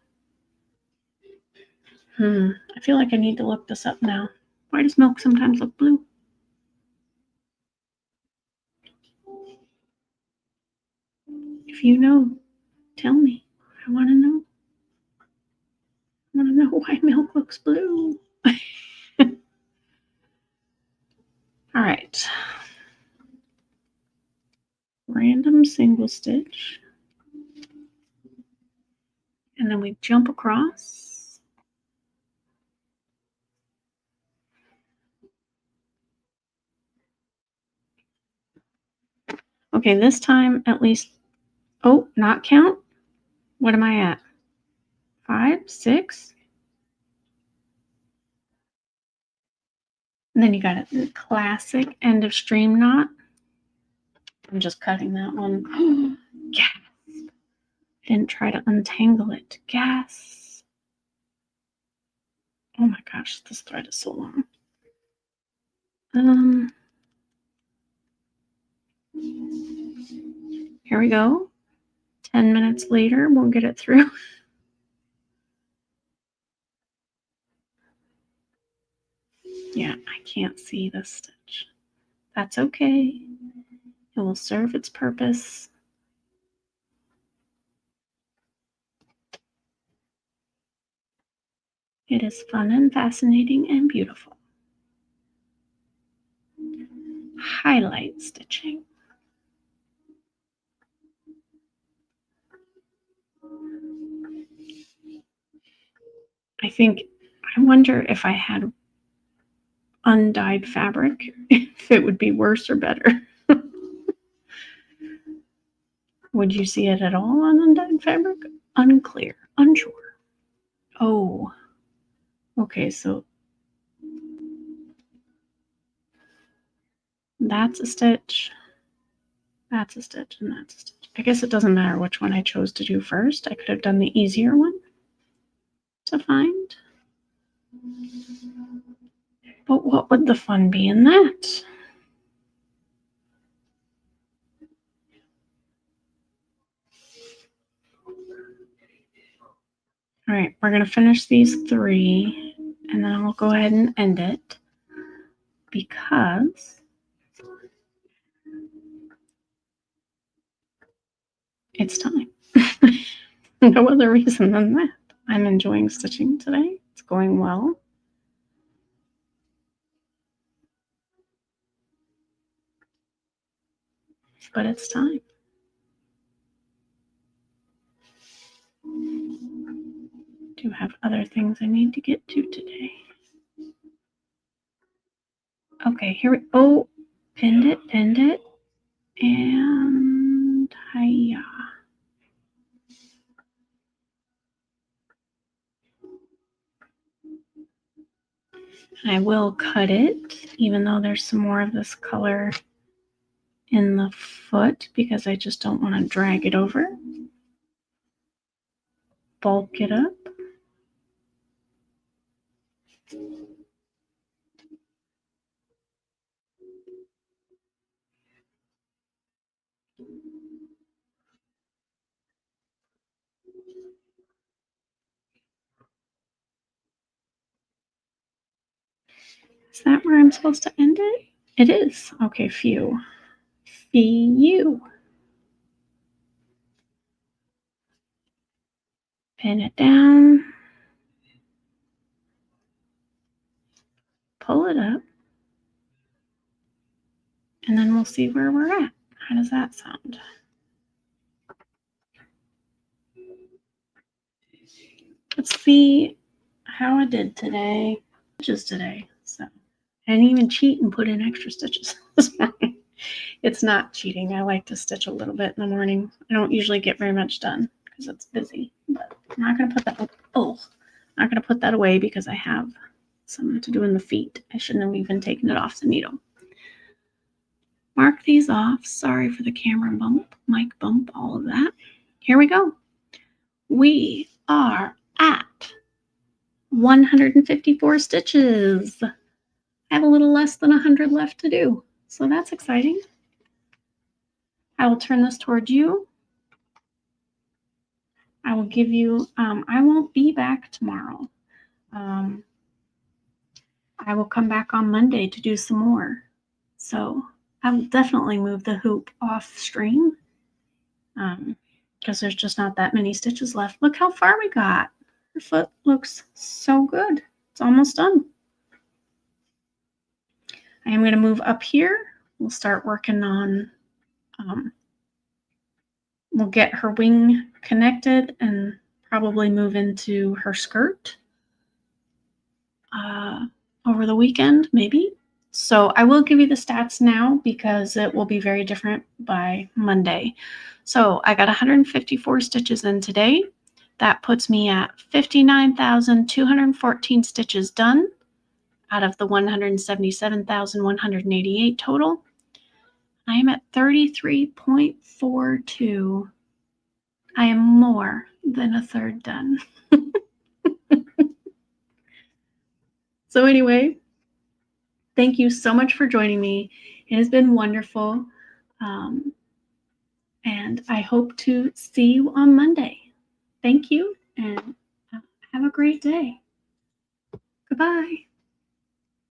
I feel like I need to look this up now. Why does milk sometimes look blue? If you know, tell me. I want to know. I want to know why milk looks blue. All right. Random single stitch. And then we jump across. Okay, this time at least, oh, not count. What am I at? 5, 6. And then you got a classic end of stream knot. I'm just cutting that one. Gasp. I didn't try to untangle it. Gasp. Oh my gosh, this thread is so long. Here we go. 10 minutes later, we'll get it through. Yeah, I can't see this stitch. That's okay. It will serve its purpose. It is fun and fascinating and beautiful. Highlight stitching. I wonder if I had undyed fabric, if it would be worse or better. Would you see it at all on undyed fabric? Unclear, unsure. Oh, okay, so that's a stitch, that's a stitch, and that's a stitch. I guess it doesn't matter which one I chose to do first. I could have done the easier one to find. But what would the fun be in that? All right, we're going to finish these 3, and then I'll go ahead and end it because it's time. No other reason than that. I'm enjoying stitching today. It's going well. But it's time. Do have other things I need to get to today. Okay, here we go. Pinned it, and hiya. I will cut it, even though there's some more of this color in the foot, because I just don't want to drag it over. Bulk it up. Is that where I'm supposed to end it? It is. Okay, few. Few. Pin it down. Pull it up. And then we'll see where we're at. How does that sound? Let's see how I did today. Just today. So I didn't even cheat and put in extra stitches this morning. It's not cheating. I like to stitch a little bit in the morning. I don't usually get very much done because it's busy. But I'm not gonna put that not gonna put that away because I have something to do in the feet. I shouldn't have even taken it off the needle. Mark these off. Sorry for the camera bump, mic bump, all of that. Here we go. We are at 154 stitches. I have a little less than 100 left to do, so that's exciting. I will turn this towards you. I will give you, I won't be back tomorrow. I will come back on Monday to do some more. So I will definitely move the hoop off stream because there's just not that many stitches left. Look how far we got. Her foot looks so good. It's almost done. I am going to move up here. We'll start working on, we'll get her wing connected and probably move into her skirt over the weekend, maybe. So I will give you the stats now because it will be very different by Monday. So I got 154 stitches in today. That puts me at 59,214 stitches done out of the 177,188 total. I am at 33.42. I am more than a third done. So anyway, thank you so much for joining me. It has been wonderful. And I hope to see you on Monday. Thank you and have a great day. Goodbye.